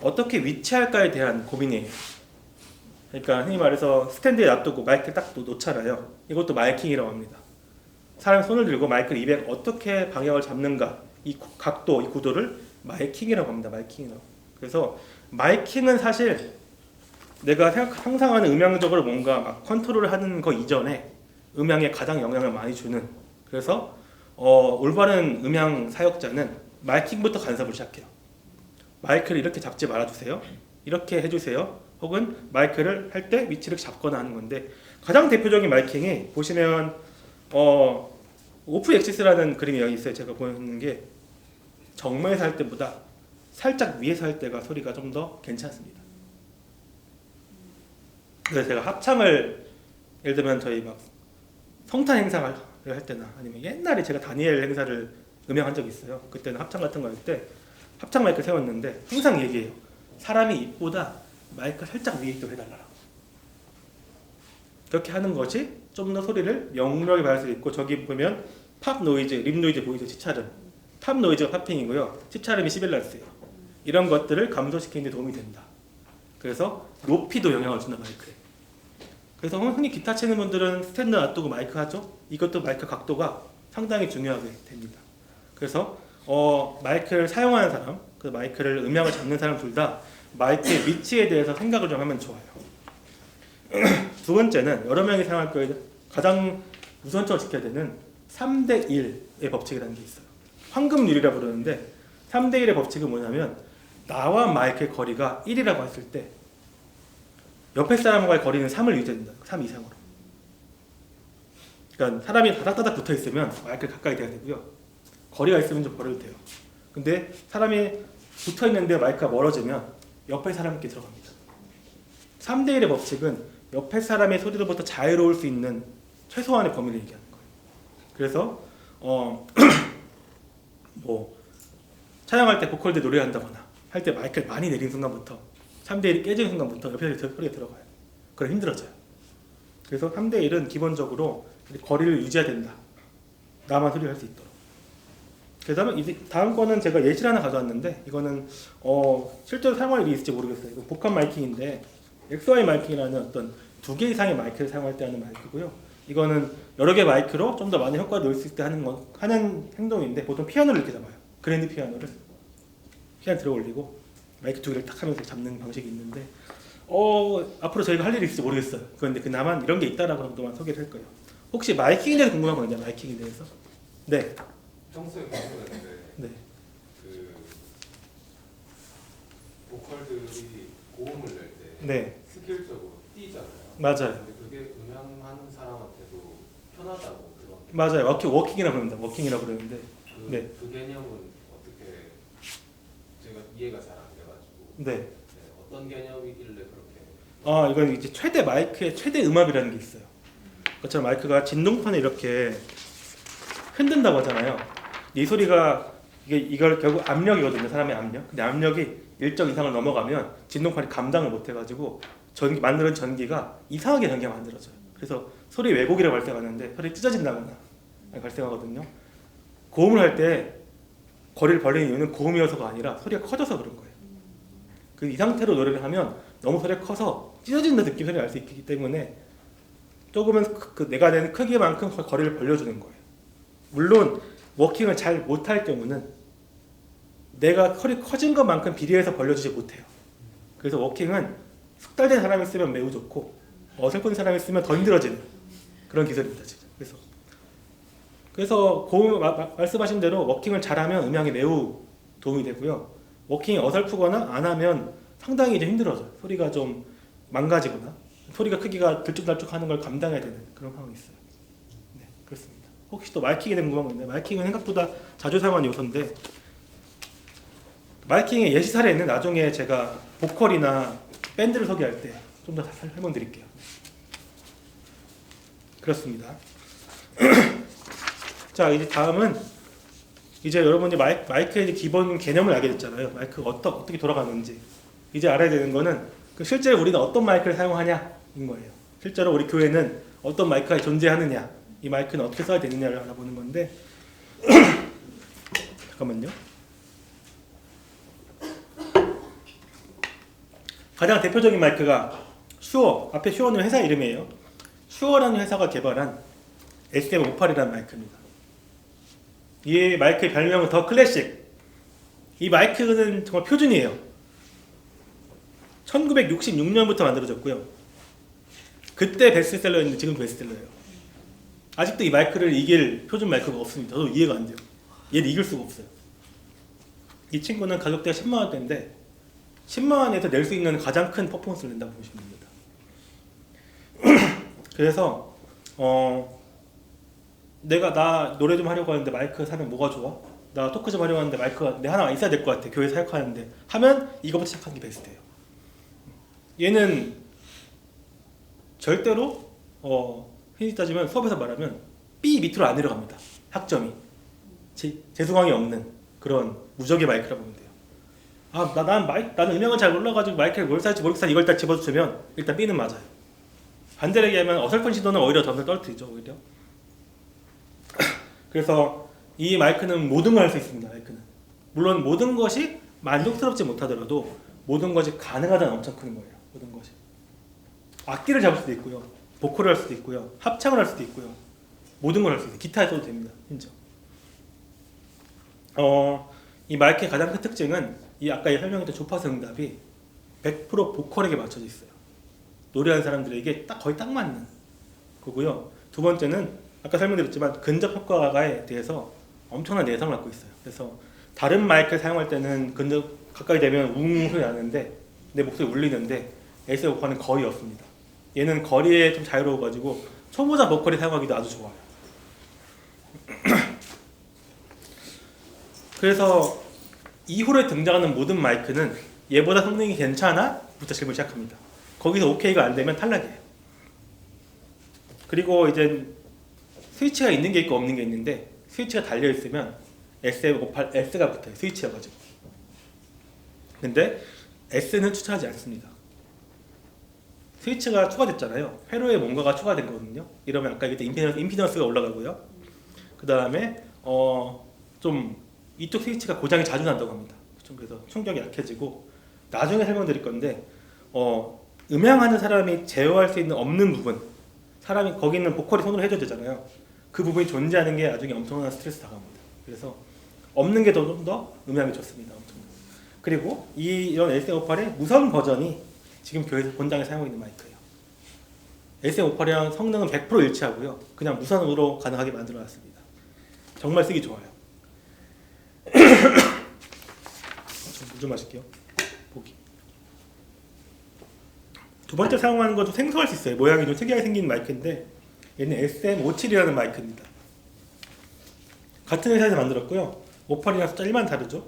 S1: 어떻게 위치할까에 대한 고민이에요. 그러니까 흔히 말해서 스탠드에 놔두고 마이크를 딱 놓잖아요. 이것도 마이킹이라고 합니다. 사람이 손을 들고 마이크를 입에 어떻게 방향을 잡는가 이 각도, 이 구도를 마이킹이라고 합니다. 마이킹이라고. 그래서 마이킹은 사실 내가 상상하는 음향적으로 뭔가 막 컨트롤을 하는 거 이전에 음향에 가장 영향을 많이 주는 그래서 올바른 음향 사역자는 마이킹부터 간섭을 시작해요. 마이크를 이렇게 잡지 말아주세요. 이렇게 해주세요. 혹은 마이크를 할 때 위치를 잡거나 하는 건데 가장 대표적인 마이킹이 보시면 오프 엑시스라는 그림이 여기 있어요. 제가 보여드리는 게 정면에서 할 때보다 살짝 위에서 할 때가 소리가 좀 더 괜찮습니다. 그래서 제가 합창을 예를 들면 저희 막 성탄 행사를 할 때나 아니면 옛날에 제가 다니엘 행사를 음향한 적이 있어요. 그때는 합창 같은 거 할 때 합창 마이크 세웠는데 항상 얘기해요. 사람이 입보다 마이크 살짝 위에 있도록 해달라. 그렇게 하는 것이 좀 더 소리를 명료하게 받을 수 있고 저기 보면 팝 노이즈, 립 노이즈 보이죠? 치차름. 팝 노이즈가 팝핑이고요. 치차름이 시빌란스예요. 이런 것들을 감소시키는 데 도움이 된다. 그래서 높이도 영향을 준다 마이크에. 그래서 흔히 기타 치는 분들은 스탠드 놔두고 마이크 하죠? 이것도 마이크 각도가 상당히 중요하게 됩니다. 그래서 마이크를 사용하는 사람, 그 마이크를 음향을 잡는 사람 둘 다 마이크의 위치에 대해서 생각을 좀 하면 좋아요. 두 번째는 여러 명이 사용할 거에 가장 우선적으로 지켜야 되는 3대 1의 법칙이라는 게 있어요. 황금률이라고 부르는데 3대 1의 법칙은 뭐냐면 나와 마이크의 거리가 1이라고 했을 때 옆에 사람과의 거리는 3을 유지해야 된다. 3 이상으로. 그러니까 사람이 다닥다닥 붙어 있으면 마이크를 가까이 대야 되고요. 거리가 있으면 좀 벌어도 돼요. 근데 사람이 붙어 있는데 마이크가 멀어지면 옆에 사람께 들어갑니다. 3대 1의 법칙은 옆에 사람의 소리로부터 자유로울 수 있는 최소한의 범위를 얘기하는 거예요. 그래서 뭐 찬양할 때 보컬들 노래한다거나 할 때 마이크를 많이 내린 순간부터 3대1이 깨지는 순간부터 옆에서 소리가 들어가요. 그럼 힘들어져요. 그래서 3대1은 기본적으로 거리를 유지해야 된다. 나만 소리를 할 수 있도록. 그다음에 이제 다음 거는 제가 예시를 하나 가져왔는데 이거는 실제로 사용할 일이 있을지 모르겠어요. 이거 복합 마이킹인데 XY 마이킹이라는 어떤 2개 이상의 마이크를 사용할 때 하는 마이크고요. 이거는 여러 개 마이크로 좀 더 많은 효과를 넣을 수 있을 때 하는 행동인데 보통 피아노를 이렇게 잡아요. 그랜드 피아노를 피아노 들어 올리고 마이크 2개를 탁 하면서 잡는 방식이 있는데 앞으로 저희가 할 일이 있을지 모르겠어요. 그런데 그나마 이런 게 있다라고 정도만 소개를 할 거예요. 혹시 마이킹에 대해서 궁금한 거 있나요? 마이킹에 대해서? 네.
S2: 평소에 궁금했는데
S1: 네.
S2: 그 보컬들이 고음을 낼 때
S1: 네.
S2: 스킬적으로 뛰잖아요.
S1: 맞아요.
S2: 근데 그게 음향하는 사람한테도 편하다고 그런.
S1: 맞아요. 워킹이라고 부릅니다. 워킹이라고 그러는데.
S2: 그,
S1: 네.
S2: 그 개념은 어떻게 제가 이해가 잘 안 돼가지고.
S1: 네.
S2: 네, 어떤 개념이길래 그렇게.
S1: 이건 이제 최대 마이크의 최대 음압이라는 게 있어요. 그처럼 마이크가 진동판을 이렇게 흔든다고 하잖아요. 이 소리가 이걸 결국 압력이거든요. 사람의 압력. 근데 압력이 일정 이상을 넘어가면 진동판이 감당을 못 해가지고 만드는 전기가 이상하게 전기가 만들어져요. 그래서 소리 왜곡이라고 발생하는데 소리 찢어진다거나 발생하거든요. 고음을 할 때 거리를 벌리는 이유는 고음이어서가 아니라 소리가 커져서 그런 거예요. 이 상태로 노래를 하면 너무 소리가 커서 찢어진다 느낌 소리를 알 수 있기 때문에 조금은 내가 내는 크기만큼 거리를 벌려주는 거예요. 물론 워킹을 잘 못할 경우는 내가 허리 커진 것만큼 비례해서 벌려주지 못해요. 그래서 워킹은 숙달된 사람이 쓰면 매우 좋고 어설픈 사람이 쓰면 더 힘들어지는 그런 기술입니다. 지금. 그래서 고음 말씀하신 대로 워킹을 잘하면 음향에 매우 도움이 되고요. 워킹이 어설프거나 안 하면 상당히 좀 힘들어져요. 소리가 좀 망가지거나 소리가 크기가 들쭉날쭉하는 걸 감당해야 되는 그런 상황이 있어요. 네, 그렇습니다. 혹시 또 마이킹에 대한 궁금한 거 있나요? 마이킹은 생각보다 자주 사용하는 요소인데 마이킹의 예시 사례는 나중에 제가 보컬이나 밴드를 소개할 때 좀 더 설명드릴게요. 그렇습니다. 자, 이제 다음은 이제 여러분이 마이크의 기본 개념을 알게 됐잖아요. 마이크가 어떻게 돌아가는지. 이제 알아야 되는 거는 실제로 우리는 어떤 마이크를 사용하냐인 거예요. 실제로 우리 교회는 어떤 마이크가 존재하느냐, 이 마이크는 어떻게 써야 되느냐를 알아보는 건데 잠깐만요. 가장 대표적인 마이크가 슈어, 앞에 슈어는 회사 이름이에요. 슈어라는 회사가 개발한 SM58이라는 마이크입니다. 이 마이크의 별명은 더 클래식. 이 마이크는 정말 표준이에요. 1966년부터 만들어졌고요. 그때 베스트셀러였는데 지금 베스트셀러예요. 아직도 이 마이크를 이길 표준 마이크가 없습니다. 저도 이해가 안 돼요. 얘를 이길 수가 없어요. 이 친구는 가격대가 10만 원대인데 10만 원에서 낼 수 있는 가장 큰 퍼포먼스를 낸다고 보시면 됩니다. 그래서 나 노래 좀 하려고 하는데 마이크 사면 뭐가 좋아? 나 토크 좀 하려고 하는데 마이크가 내 하나 있어야 될 것 같아. 교회 사역하는데 하면 이거부터 시작하는 게 베스트예요. 얘는 절대로 흔히 따지면 수업에서 말하면 B 밑으로 안 내려갑니다. 학점이 재수강이 없는 그런 무적의 마이크라고 보면 돼요. 나는 음향을 잘 몰라가지고 마이크를 뭘 살지 모르겠어. 이걸 딱 집어주면 일단 B는 맞아요. 반대로 얘기하면 어설픈 시도는 오히려 점수를 떨어뜨리죠. 오히려. 그래서 이 마이크는 모든 걸 할 수 있습니다. 마이크는 물론 모든 것이 만족스럽지 못하더라도 모든 것이 가능하다는 엄청 큰 거예요. 모든 것이 악기를 잡을 수도 있고요, 보컬을 할 수도 있고요, 합창을 할 수도 있고요, 모든 걸 할 수 있어요. 기타에 써도 됩니다. 심지어. 이 마이크의 가장 큰 특징은 이 아까 설명했던 주파수 응답이 100% 보컬에게 맞춰져 있어요. 노래하는 사람들에게 거의 딱 맞는 거고요. 두 번째는 아까 설명드렸지만 근접 효과에 대해서 엄청난 내성을 갖고 있어요. 그래서 다른 마이크를 사용할 때는 근접 가까이 되면 웅 소리 나는데 내 목소리 울리는데 SM58는 거의 없습니다. 얘는 거리에 좀 자유로워가지고 초보자 보컬이 사용하기도 아주 좋아요. 그래서 이후에 등장하는 모든 마이크는 얘보다 성능이 괜찮아? 부터 질문 시작합니다. 거기서 오케이가 안 되면 탈락이에요. 그리고 이제 스위치가 있는 게 있고 없는 게 있는데 스위치가 달려 있으면 SM58S가 붙어요. 스위치여가지고. 근데 S는 추천하지 않습니다. 스위치가 추가됐잖아요. 회로에 뭔가가 추가된 거거든요. 이러면 아까 얘기했던 임피던스가 올라가고요. 그 다음에 좀 이쪽 스위치가 고장이 자주 난다고 합니다. 좀 그래서 충격이 약해지고 나중에 설명드릴 건데 음향하는 사람이 제어할 수 있는 없는 부분, 사람이 거기 있는 보컬이 손으로 해줘야 되잖아요. 그 부분이 존재하는 게 나중에 엄청난 스트레스 당합니다. 그래서 없는 게 좀 더 음향이 좋습니다. 엄청. 그리고 이런 SM58의 무선 버전이 지금 교회에서 본당에 사용하고 있는 마이크예요. SM58이랑 성능은 100% 일치하고요. 그냥 무선으로 가능하게 만들어놨습니다. 정말 쓰기 좋아요. 물 좀 마실게요. 보기. 두 번째 사용하는 것도 생소할 수 있어요. 모양이 좀 특이하게 생긴 마이크인데 얘는 SM57이라는 마이크입니다. 같은 회사에서 만들었고요. 58이랑 숫자 1만 다르죠.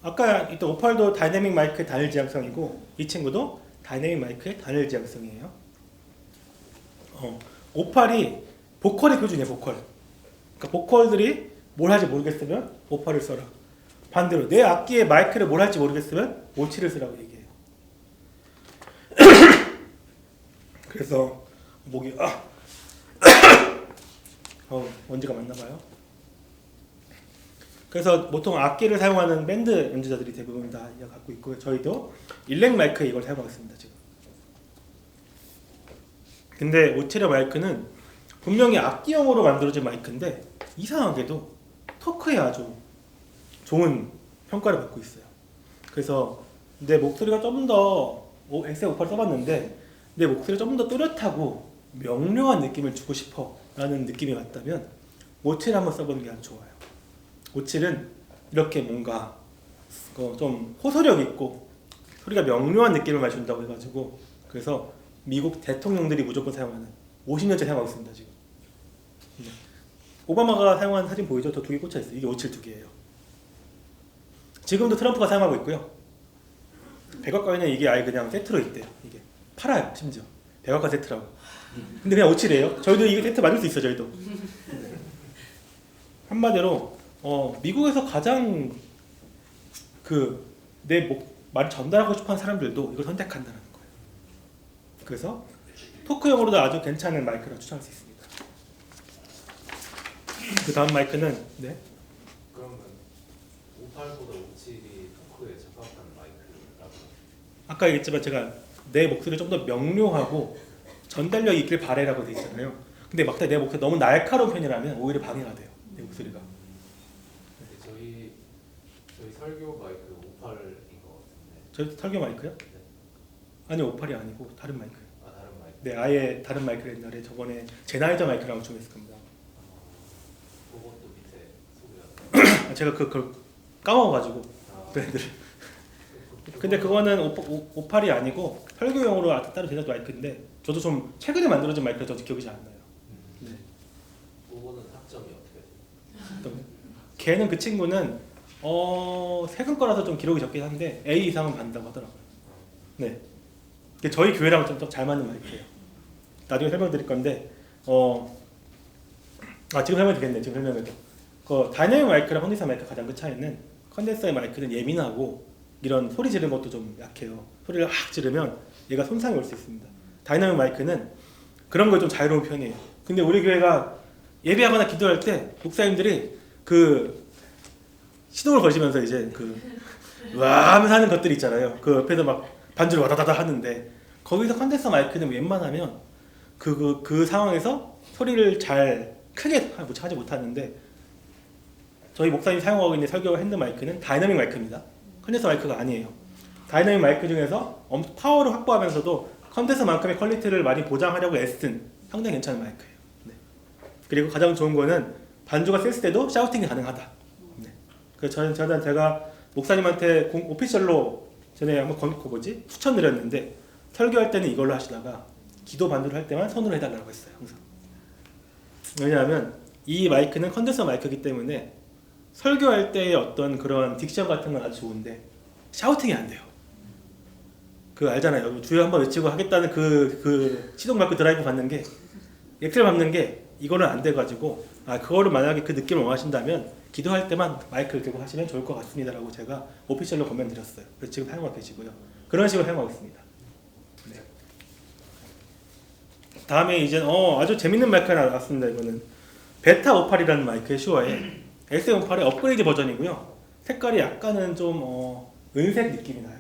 S1: 아까 이때 58도 다이내믹 마이크의 단일 지향성이고 이 친구도 다이내믹 마이크의 단일 지향성이에요. 58이 보컬의 표준이에요. 보컬. 그러니까 보컬들이 뭘 할지 모르겠으면 58을 써라. 반대로 내 악기에 마이크를 뭘 할지 모르겠으면 57을 쓰라고 얘기해요. 그래서 목이 먼지가 많나봐요. 그래서 보통 악기를 사용하는 밴드 연주자들이 대부분 다 갖고 있고요. 저희도 일렉 마이크에 이걸 사용하고 있습니다. 지금. 근데 57의 마이크는 분명히 악기용으로 만들어진 마이크인데 이상하게도 토크에 아주 좋은 평가를 받고 있어요. 그래서 내 목소리가 좀 더 XM58을 써봤는데 내 목소리가 좀 더 또렷하고 명료한 느낌을 주고 싶어 라는 느낌이 왔다면 57을 한번 써보는 게 아주 좋아요. 57은 이렇게 뭔가 좀 호소력 있고 소리가 명료한 느낌을 많이 준다고 해가지고 그래서 미국 대통령들이 무조건 사용하는 50년째 사용하고 있습니다. 지금 오바마가 사용한 사진 보이죠? 저 두 개 꽂혀 있어요. 이게 57 두 개예요. 지금도 트럼프가 사용하고 있고요. 백악관에는 이게 아예 그냥 세트로 있대요. 이게 팔아요. 심지어 백악관 세트라고. 근데 그냥 57이에요. 저희도 이게 세트 만들 수 있어요. 저희도. 한마디로 미국에서 가장 내 말을 전달하고 싶어하는 사람들도 이걸 선택한다는 거예요. 그래서 토크용으로도 아주 괜찮은 마이크라 추천할 수 있습니다. 그 다음 마이크는
S2: 그러면 58보다 57이 토크에 적합한 마이크라고?
S1: 아까 얘기했지만 제가 내 목소리를 좀 더 명료하고 전달력이 있길 바래라고 돼 있잖아요. 근데 막상 내 목소리 너무 날카로운 편이라면 오히려 방해가 돼요. 내 목소리가.
S2: 근데 저희 설교 마이크 58인 것 같은데.
S1: 저희 설교 마이크요?
S2: 네.
S1: 아니요, 58이 아니고 다른 마이크예요.
S2: 아, 다른 마이크.
S1: 네, 아예 다른 마이크를 옛날에 저번에 제나이저 마이크라고 좀 했을 겁니다.
S2: 그것도 밑에 소리가.
S1: 제가 그걸 까먹어가지고 브랜드를. 근데 그거는 58이 아니고 설교용으로 따로 제작된 마이크인데 저도 좀 최근에 만들어진 마이크라 저도 기억이 잘 안 나요. 네.
S2: 그거는 학점이 어떻게 돼요?
S1: 걔는 그 친구는 세금 거라서 좀 기록이 적긴 한데 A 이상은 받는다고 하더라고요. 네. 근데 저희 교회랑 좀 잘 맞는 마이크예요. 나중에 설명드릴 건데 지금 설명드리겠네. 지금 설명해도 그 다이내믹 마이크랑 컨덴서 마이크 가장 큰 차이는 컨덴서의 마이크는 예민하고 이런 소리 지르는 것도 좀 약해요. 소리를 확 지르면 얘가 손상이 올 수 있습니다. 다이내믹 마이크는 그런 거 좀 자유로운 편이에요. 근데 우리 교회가 예배하거나 기도할 때 목사님들이 시동을 거시면서 이제 와 하면서 하는 것들이 있잖아요. 그 옆에서 막 반주를 와다다다 하는데 거기서 컨덴서 마이크는 웬만하면 그 상황에서 소리를 잘 크게 하지 못하는데 저희 목사님이 사용하고 있는 설교 핸드 마이크는 다이내믹 마이크입니다. 컨덴서 마이크가 아니에요. 다이내믹 마이크 중에서 파워를 확보하면서도 컨덴서만큼의 퀄리티를 많이 보장하려고 애쓴 상당히 괜찮은 마이크예요. 네. 그리고 가장 좋은 거는 반주가 셌을 때도 샤우팅이 가능하다. 네. 그래서 제가 목사님한테 오피셜로 전에 한번 추천드렸는데 설교할 때는 이걸로 하시다가 기도 반주를 할 때만 손으로 해달라고 했어요. 항상. 왜냐하면 이 마이크는 컨덴서 마이크이기 때문에 설교할 때의 어떤 그런 딕션 같은 건 아주 좋은데 샤우팅이 안 돼요. 알잖아요. 주여 한번 외치고 하겠다는 시동 마이크 드라이브 받는 게 엑셀 밟는 게 이거는 안 돼가지고 그거를 만약에 그 느낌을 원하신다면 기도할 때만 마이크를 들고 하시면 좋을 것 같습니다라고 제가 오피셜로 권면 드렸어요. 그래서 지금 사용하고 계시고요. 그런 식으로 사용하고 있습니다. 네. 다음에 이제 아주 재밌는 마이크가 나왔습니다. 이거는 베타 58이라는 마이크의 슈어의 SM58의 업그레이드 버전이고요. 색깔이 약간은 좀 은색 느낌이 나요.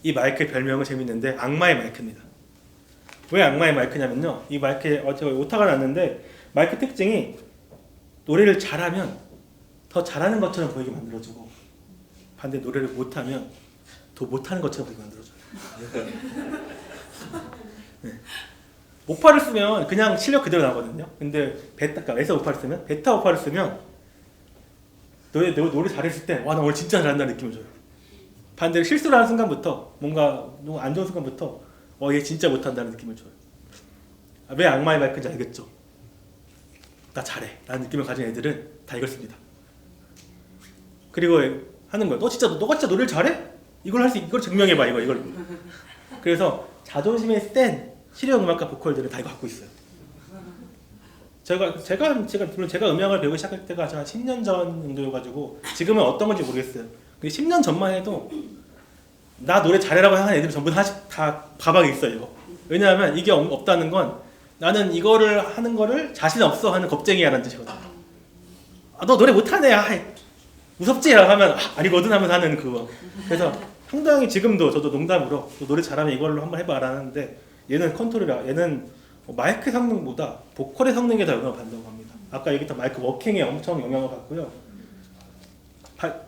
S1: 이 마이크의 별명은 재밌는데 악마의 마이크입니다. 왜 악마의 마이크냐면요. 이 마이크에 제가 오타가 났는데 마이크 특징이 노래를 잘하면 더 잘하는 것처럼 보이게 만들어주고 반대 노래를 못하면 더 못하는 것처럼 보이게 만들어줘요. 네. 오파를 쓰면 그냥 실력 그대로 나거든요. 근데 그러니까 S58을 쓰면 베타 58을 쓰면 노래 잘했을 때 와 나 오늘 진짜 잘한다는 느낌을 줘요. 반대로 실수를 하는 순간부터 뭔가 너무 안 좋은 순간부터 얘 진짜 못한다는 느낌을 줘요. 왜 악마의 마이크인지 알겠죠? 나 잘해 라는 느낌을 가진 애들은 다 이걸 씁니다. 그리고 하는 거예요. 너가 진짜 노래를 잘해? 이걸 증명해봐 이걸. 그래서 자존심에 센 실용 음악가 보컬들은 다 이거 갖고 있어요. 물론 제가 음악을 배우기 시작할 때가 한 10년 전 정도여가지고 지금은 어떤 건지 모르겠어요. 근데 10년 전만 해도 나 노래 잘해라고 하는 애들 전부 다 가방에 있어요. 이거. 왜냐하면 이게 없다는 건 나는 이거를 하는 거를 자신 없어 하는 겁쟁이야라는 뜻이거든. 너 노래 못하네. 무섭지? 라고 하면 아니거든 하면서 하는 그거. 그래서 상당히 지금도 저도 농담으로 노래 잘하면 이걸로 한번 해봐 라는데 얘는 컨트롤이라 얘는 마이크 성능보다 보컬의 성능에 더 영향을 받는다고 합니다. 아까 얘기했던 마이크 워킹에 엄청 영향을 받고요.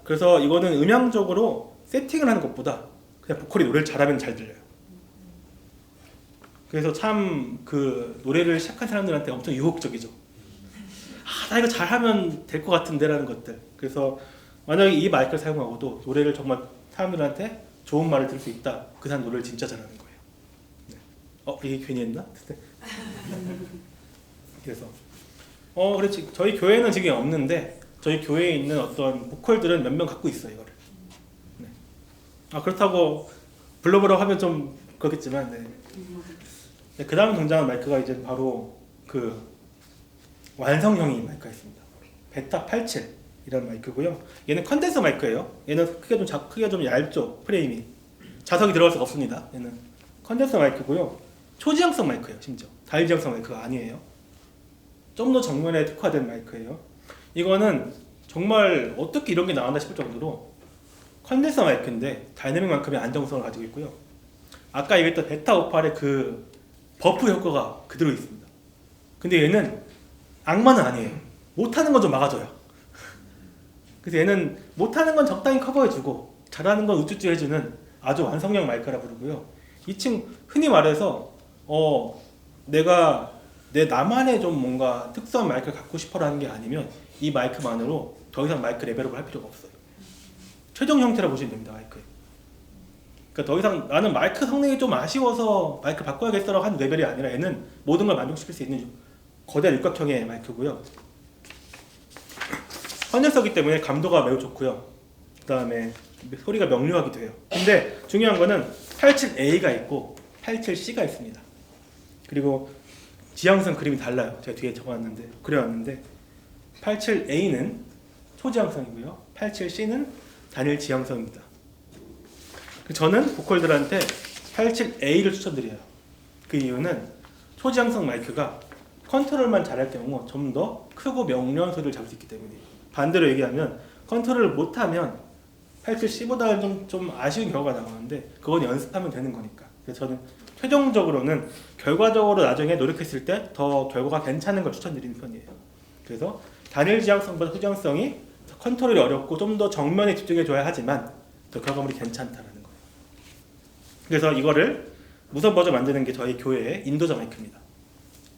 S1: 그래서 이거는 음향적으로 세팅을 하는 것보다 그냥 보컬이 노래를 잘하면 잘 들려요. 그래서 참 그 노래를 시작한 사람들한테 엄청 유혹적이죠. 나 이거 잘하면 될 것 같은데 라는 것들. 그래서 만약에 이 마이크를 사용하고도 노래를 정말 사람들한테 좋은 말을 들을 수 있다. 그 사람 노래를 진짜 잘하는 거예요. 네. 이게 괜히 했나? 그래서 그렇지. 저희 교회는 지금 없는데 저희 교회에 있는 어떤 보컬들은 몇 명 갖고 있어요 이거를. 네. 그렇다고 불러보라고 하면 좀 그렇겠지만 네, 그 다음 등장한 마이크가 이제 바로 그 완성형인 마이크가 있습니다. 베타 87이라는 마이크고요. 얘는 컨덴서 마이크예요. 얘는 크기가 좀 얇죠. 프레임이 자석이 들어갈 수가 없습니다. 얘는 컨덴서 마이크고요. 초지형성 마이크예요. 심지어 다일지형성 마이크가 아니에요. 좀 더 정면에 특화된 마이크예요. 이거는 정말 어떻게 이런 게 나왔나 싶을 정도로 컨덴서 마이크인데 다이내믹만큼의 안정성을 가지고 있고요. 아까 얘기했던 베타 58의 그 버프 효과가 그대로 있습니다. 근데 얘는 악마는 아니에요. 못하는 건 좀 막아줘요. 그래서 얘는 못하는 건 적당히 커버해주고 잘하는 건 우쭈쭈 해주는 아주 완성형 마이크라 부르고요. 이 친구 흔히 말해서 내가 내 나만의 좀 뭔가 특수한 마이크를 갖고 싶어라는 게 아니면 이 마이크만으로 더 이상 마이크 레벨업을 할 필요가 없어요. 최종 형태라 보시면 됩니다. 마이크에. 그러니까 더 이상 나는 마이크 성능이 좀 아쉬워서 마이크 바꿔야겠어라고 한 레벨이 아니라 얘는 모든 걸 만족시킬 수 있는 거대한 육각형의 마이크고요. 헌혈서기 때문에 감도가 매우 좋고요. 그 다음에 소리가 명료하기도 해요. 근데 중요한 거는 87A가 있고 87C가 있습니다. 그리고 지향성 그림이 달라요. 제가 뒤에 그려놨는데 87A는 초지향성이고요. 87C는 단일 지향성입니다. 저는 보컬들한테 87A를 추천드려요. 그 이유는 초지향성 마이크가 컨트롤만 잘할 경우 좀 더 크고 명료한 소리를 잡을 수 있기 때문이에요. 반대로 얘기하면 컨트롤을 못하면 87C보다는 좀 아쉬운 경우가 나오는데 그건 연습하면 되는 거니까. 그래서 저는 최종적으로는 결과적으로 나중에 노력했을 때 더 결과가 괜찮은 걸 추천드리는 편이에요. 그래서 단일 지향성보다 후지향성이 컨트롤이 어렵고 좀 더 정면에 집중해줘야 하지만 더 결과물이 괜찮다라는 거예요. 그래서 이거를 무선 버전 만드는 게 저희 교회의 인도자 마이크입니다.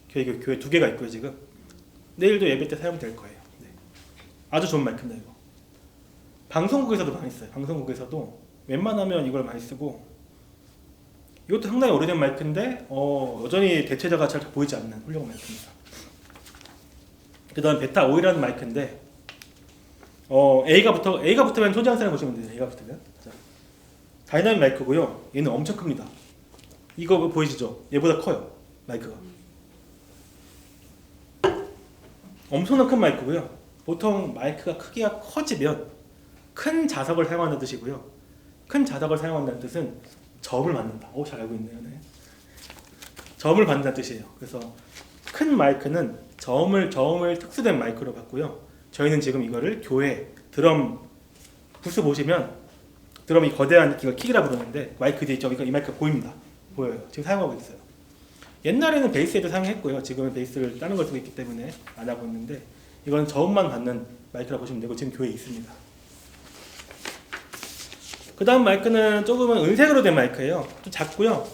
S1: 교회 2개가 있고요 지금. 내일도 예배 때 사용될 거예요. 네. 아주 좋은 마이크입니다 이거. 방송국에서도 많이 써요. 방송국에서도 웬만하면 이걸 많이 쓰고 이것도 상당히 오래된 마이크인데 여전히 대체자가 잘 보이지 않는 훌륭한 마이크입니다. 그 다음 베타 5이라는 마이크인데 A가 붙으면 초지향성을 보시면 돼요. A가 붙으면 자, 다이나믹 마이크고요. 얘는 엄청 큽니다. 이거 보이시죠? 얘보다 커요 마이크가. 엄청난 큰 마이크고요. 보통 마이크가 크기가 커지면 큰 자석을 사용한다는 뜻이고요. 큰 자석을 사용한다는 뜻은 점을 받는다. 오, 잘 알고 있네요. 네. 점을 받는다는 뜻이에요. 그래서 큰 마이크는 저음을 특수된 마이크로 받고요. 저희는 지금 이거를 교회 드럼 부스 보시면 드럼이 거대한 이걸 킥이라 부르는데 마이크 뒤에 있죠. 이 마이크가 보입니다. 보여요. 지금 사용하고 있어요. 옛날에는 베이스에도 사용했고요. 지금은 베이스를 다른 걸 쓰고 있기 때문에 안 하고 있는데 이건 저음만 받는 마이크라고 보시면 되고 지금 교회에 있습니다. 그 다음 마이크는 조금은 은색으로 된 마이크예요. 좀 작고요.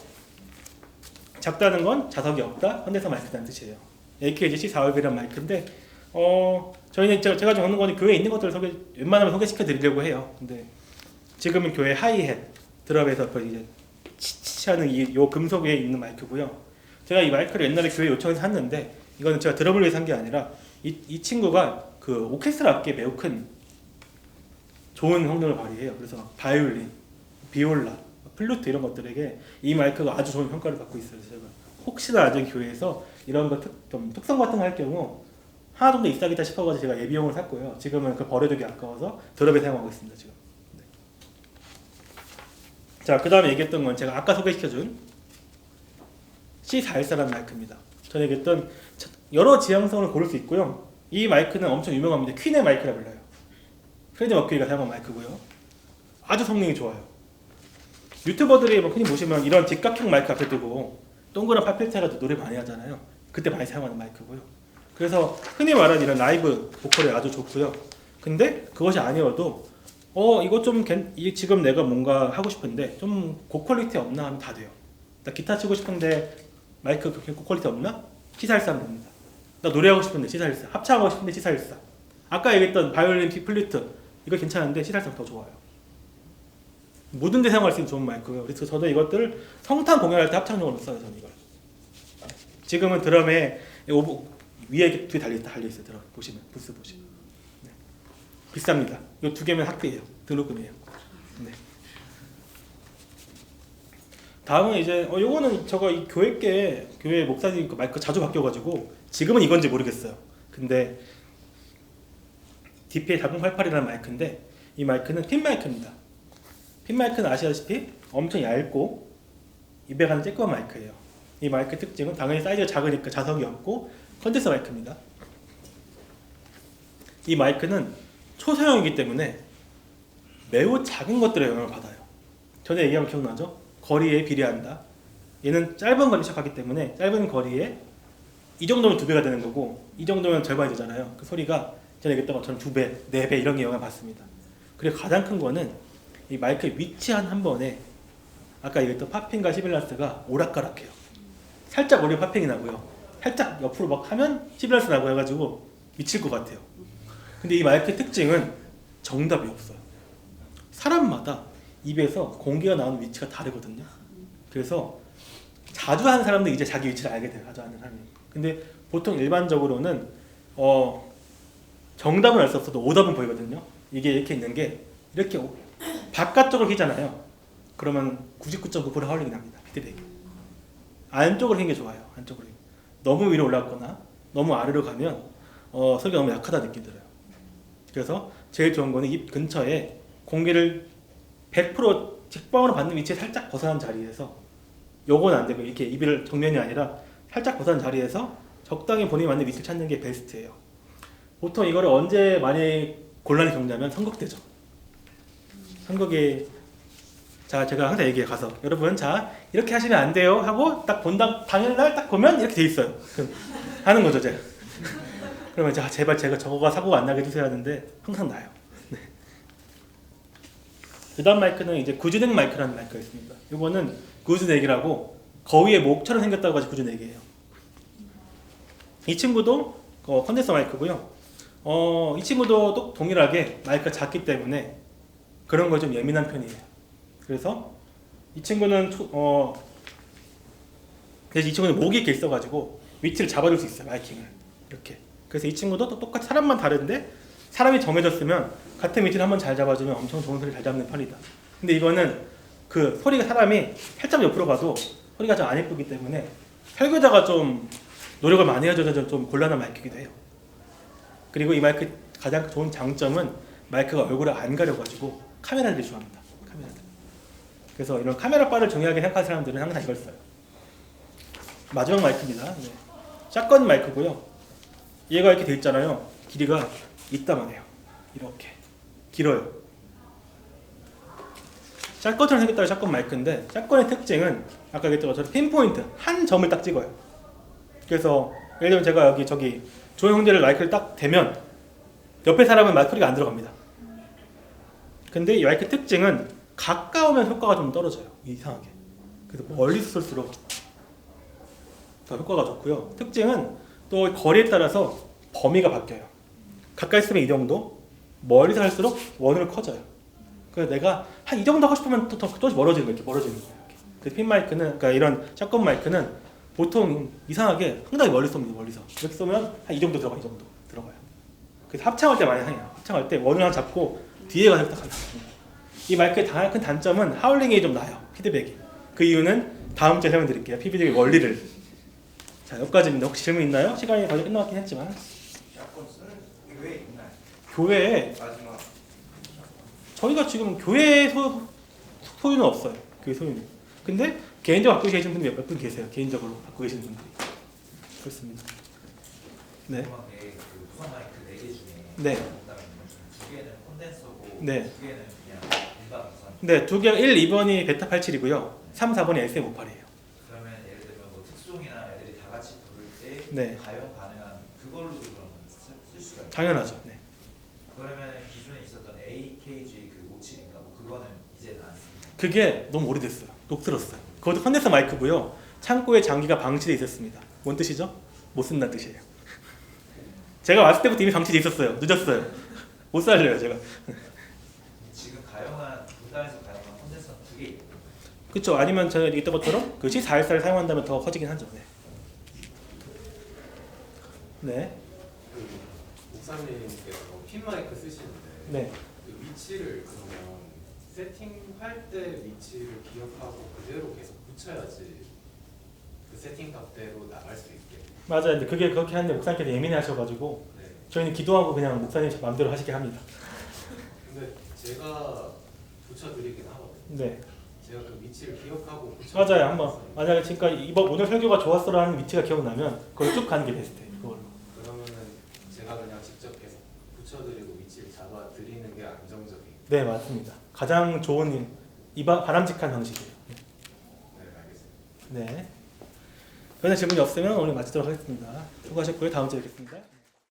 S1: 작다는 건 자석이 없다, 현대사 마이크라는 뜻이에요. AKG C450이라는 마이크인데 저희는 제가 적는 거는 교회에 있는 것들을 웬만하면 소개시켜 드리려고 해요. 근데 지금은 교회 하이햇 드럼에서 이제 치치하는 요 금속에 있는 마이크고요. 제가 이 마이크를 옛날에 교회 요청해서 샀는데 이거는 제가 드럼을 위해서 산 게 아니라 이 친구가 그 오케스트라 악기에 매우 큰 좋은 성능을 발휘해요. 그래서 바이올린, 비올라, 플루트 이런 것들에게 이 마이크가 아주 좋은 평가를 받고 있어요. 제가 혹시나 나중에 교회에서 이런 거 좀 특성 같은 거 할 경우 하나 정도 있어야겠다 싶어가지고 제가 예비용을 샀고요. 지금은 그 버려두기 아까워서 드럼에 사용하고 있습니다. 지금. 네. 자, 그 다음에 얘기했던 건 제가 아까 소개시켜준 C414라는 마이크입니다. 전에 얘기했던 여러 지향성을 고를 수 있고요. 이 마이크는 엄청 유명합니다. 퀸의 마이크라 불러요. 프레디 머큐리가 사용한 마이크고요. 아주 성능이 좋아요. 유튜버들이 흔히 보시면 이런 뒷각형 마이크 앞에 두고 동그란 파필테가 노래 많이 하잖아요. 그때 많이 사용하는 마이크고요. 그래서 흔히 말하는 이런 라이브 보컬에 아주 좋고요. 근데 그것이 아니어도 이거 좀 지금 내가 뭔가 하고 싶은데 좀 고퀄리티 없나 하면 다 돼요. 나 기타 치고 싶은데 마이크 그렇게 고퀄리티 없나? C414 하면 됩니다. 나 노래하고 싶은데 C414, 합창하고 싶은데 C414. 아까 얘기했던 바이올린, 플루트 이거 괜찮은데 C414가 더 좋아요. 모든 데 사용할 수 있는 좋은 마이크고요. 그래서 저도 이것들을 성탄 공연할 때 합창용으로 써요. 저는 이걸. 지금은 드럼에 위에 뒤에 달려있어요. 드럼 보시면 부스 보시면 네. 비쌉니다. 이 두 개면 학비예요. 등록금이에요. 네. 다음은 이제 요거는 제가 이 교회 목사님 그 마이크 자주 바뀌어가지고 지금은 이건지 모르겠어요. 근데 DPA 4088이라는 마이크인데 이 마이크는 핀 마이크입니다. 핀 마이크는 아시다시피 엄청 얇고 입에 가는 쬐끄만 마이크예요. 이 마이크 특징은 당연히 사이즈가 작으니까 자석이 없고 컨덴서 마이크입니다. 이 마이크는 초소형이기 때문에 매우 작은 것들의 영향을 받아요. 전에 얘기한 거 기억나죠? 거리에 비례한다. 얘는 짧은 거리를 시작하기 때문에 짧은 거리에 이 정도면 2배가 되는 거고 이 정도면 절반이 되잖아요. 그 소리가 전에 얘기했던 것처럼 2배, 4배 이런 게 영향을 받습니다. 그리고 가장 큰 거는 이 마이크의 위치한 한 번에 아까 얘기했던 팝핑과 시빌란스가 오락가락해요. 살짝 오래 팝핑이 나고요. 살짝 옆으로 막 하면 시빌란스 나고 해가지고 미칠 것 같아요. 근데 이 마이크의 특징은 정답이 없어요. 사람마다 입에서 공기가 나오는 위치가 다르거든요. 그래서 자주 하는 사람들 이제 자기 위치를 알게 돼요. 자주 하는 사람이. 근데 보통 일반적으로는 정답은 알 수 없어도 오답은 보이거든요. 이게 이렇게 있는 게 이렇게 바깥쪽을 휘잖아요. 그러면 99.9% 하울링이 납니다. 피드백이. 안쪽으로 휘는 게 좋아요. 안쪽으로. 너무 위로 올라갔거나 너무 아래로 가면 소리가 너무 약하다 느낌이 들어요. 그래서 제일 좋은 거는 입 근처에 공기를 100% 직방으로 받는 위치에 살짝 벗어난 자리에서 요건 안 되고 이렇게 입을 정면이 아니라 살짝 벗어난 자리에서 적당히 본인이 맞는 위치를 찾는 게 베스트예요. 보통 이거를 언제 많이 곤란히 겪냐면 선곡 때죠. 선곡에 제가 항상 얘기해 가서 여러분 이렇게 하시면 안 돼요 하고 딱 당일날 딱 보면 이렇게 돼 있어요. 하는 거죠 제가. 그러면 제발 제가 저거가 사고가 안 나게 해주세요 하는데 항상 나요. 네. 그 다음 마이크는 이제 구즈넥 마이크라는 마이크가 있습니다. 이거는 구즈넥이라고 거위의 목처럼 생겼다고 해서 구즈넥이에요. 이 친구도 컨덴서 마이크고요. 이 친구도 또 동일하게 마이크가 작기 때문에 그런 거 좀 예민한 편이에요. 그래서 이 친구는 이 친구는 목이 이렇게 있어가지고 위치를 잡아줄 수 있어요. 마이킹을 이렇게. 그래서 이 친구도 또 똑같이 사람만 다른데 사람이 정해졌으면 같은 위치를 한번 잘 잡아주면 엄청 좋은 소리 잘 잡는 편이다. 근데 이거는 그 소리가 사람이 살짝 옆으로 가도 소리가 좀 안 예쁘기 때문에 설교자가 좀 노력을 많이 해줘서 좀 곤란한 마이크이기도 해요. 그리고 이 마이크 가장 좋은 장점은 마이크가 얼굴을 안 가려가지고 카메라를 좋아합니다. 카메라들. 그래서 이런 카메라 바를 중요하게 생각하는 사람들은 항상 이걸 써요. 마지막 마이크입니다. 네. 샷건 마이크고요. 얘가 이렇게 돼 있잖아요. 길이가 이따만해요. 이렇게 길어요. 샷건처럼 생겼다고 샷건 마이크인데 샷건의 특징은 아까 얘기했던 것처럼 핀포인트 한 점을 딱 찍어요. 그래서 예를 들면 제가 여기 저기 조형제를 마이크를 딱 대면 옆에 사람은 마이크 소리가 안 들어갑니다. 근데 이 마이크 특징은 가까우면 효과가 좀 떨어져요. 이상하게. 그래서 멀리서 쓸수록 더 효과가 좋고요. 특징은 또 거리에 따라서 범위가 바뀌어요. 가까이 쓰면 이 정도, 멀리서 할수록 원으로 커져요. 그래서 내가 한 이 정도 하고 싶으면 또 멀어지는 거예요. 이렇게 멀어지는 거예요. 그 핀 마이크는, 그러니까 이런 샷건 마이크는 보통 이상하게 상당히 멀리 쏩니다. 멀리서 이렇게 쏘면 한 이 정도 들어가요. 이 정도 들어가요. 그래서 합창할 때 많이 해요. 합창할 때 원을 하나 잡고 뒤에 가서 딱 합니다. 이 마이크의 가장 큰 단점은 하울링이 좀 나요. 피드백이. 그 이유는 다음 주에 설명드릴게요. 피드백의 원리를. 자, 여기까지입니다. 혹시 질문 있나요? 시간이 거의 끝나긴 했지만.
S3: 샷건 쓰는 교회 있나요?
S1: 교회에
S3: 마지막
S1: 저희가 지금 교회 소유는 없어요. 교회 소유는. 근데 개인적으로 갖고 계신 분들이 몇 분 계세요. 개인적으로 갖고 계시는 분들이. 그렇습니다. 네.
S4: 마지막에 그 무선 마이크 4개 중에
S1: 네.
S4: 두 개는 콘덴서고
S1: 네.
S4: 두 개는 그냥 일반 무선.
S1: 네, 두 개, 1, 2번이 베타 87이고요. 3, 4번이 SM58이에요.
S4: 그러면 예를 들면 뭐 특종이나 애들이 다 같이 부를 때
S1: 네.
S4: 가용 가능한 그걸로도 그러면 쓸 수가 있어요.
S1: 당연하죠. 네.
S4: 그러면 기존에 있었던 AKG 그 57인가 뭐 그거는 이제는 안 씁니다.
S1: 그게 너무 오래됐어요. 녹슬었어요. 그것도 컨덴서 마이크고요. 창고에 장기가 방치돼 있었습니다. 뭔 뜻이죠? 못 쓴다는 뜻이에요. 제가 왔을 때부터 이미 방치돼 있었어요. 늦었어요. 못 살려요, 제가.
S4: 지금 가용한 분단에서 가용한 콘덴서 2개 있고
S1: 그렇죠. 아니면 제가 얘기했던 것처럼 그 C414를 사용한다면 더 커지긴 하죠. 네. 네.
S2: 그 목사님께서 핀 마이크 쓰시는데
S1: 네.
S2: 그 위치를 그러면 세팅할 때 위치를 기억하고 그대로 계속 붙여야지 그 세팅 값대로 나갈 수 있게.
S1: 맞아요. 근데 그게 그렇게 하는데 목사님께서 예민해 하셔가지고
S2: 네.
S1: 저희는 기도하고 그냥 목사님 마음대로 하시게 합니다.
S2: 근데 제가 붙여드리긴 하거든요.
S1: 네.
S2: 제가 그 위치를 기억하고
S1: 맞아요. 한번 만약에 지금까지 이번 오늘 설교가 좋았어라는 위치가 기억나면 그걸 쭉 가는 게 베스트예요. 그걸로.
S2: 그러면은 제가 그냥 직접 계속 붙여드리고 위치를 잡아드리는 게 안정적이에요.
S1: 네, 맞습니다. 가장 좋은 바람직한 방식이에요.
S2: 네, 알겠습니다.
S1: 네. 그런 질문이 없으면 오늘 마치도록 하겠습니다. 수고하셨고요. 다음 주에 뵙겠습니다.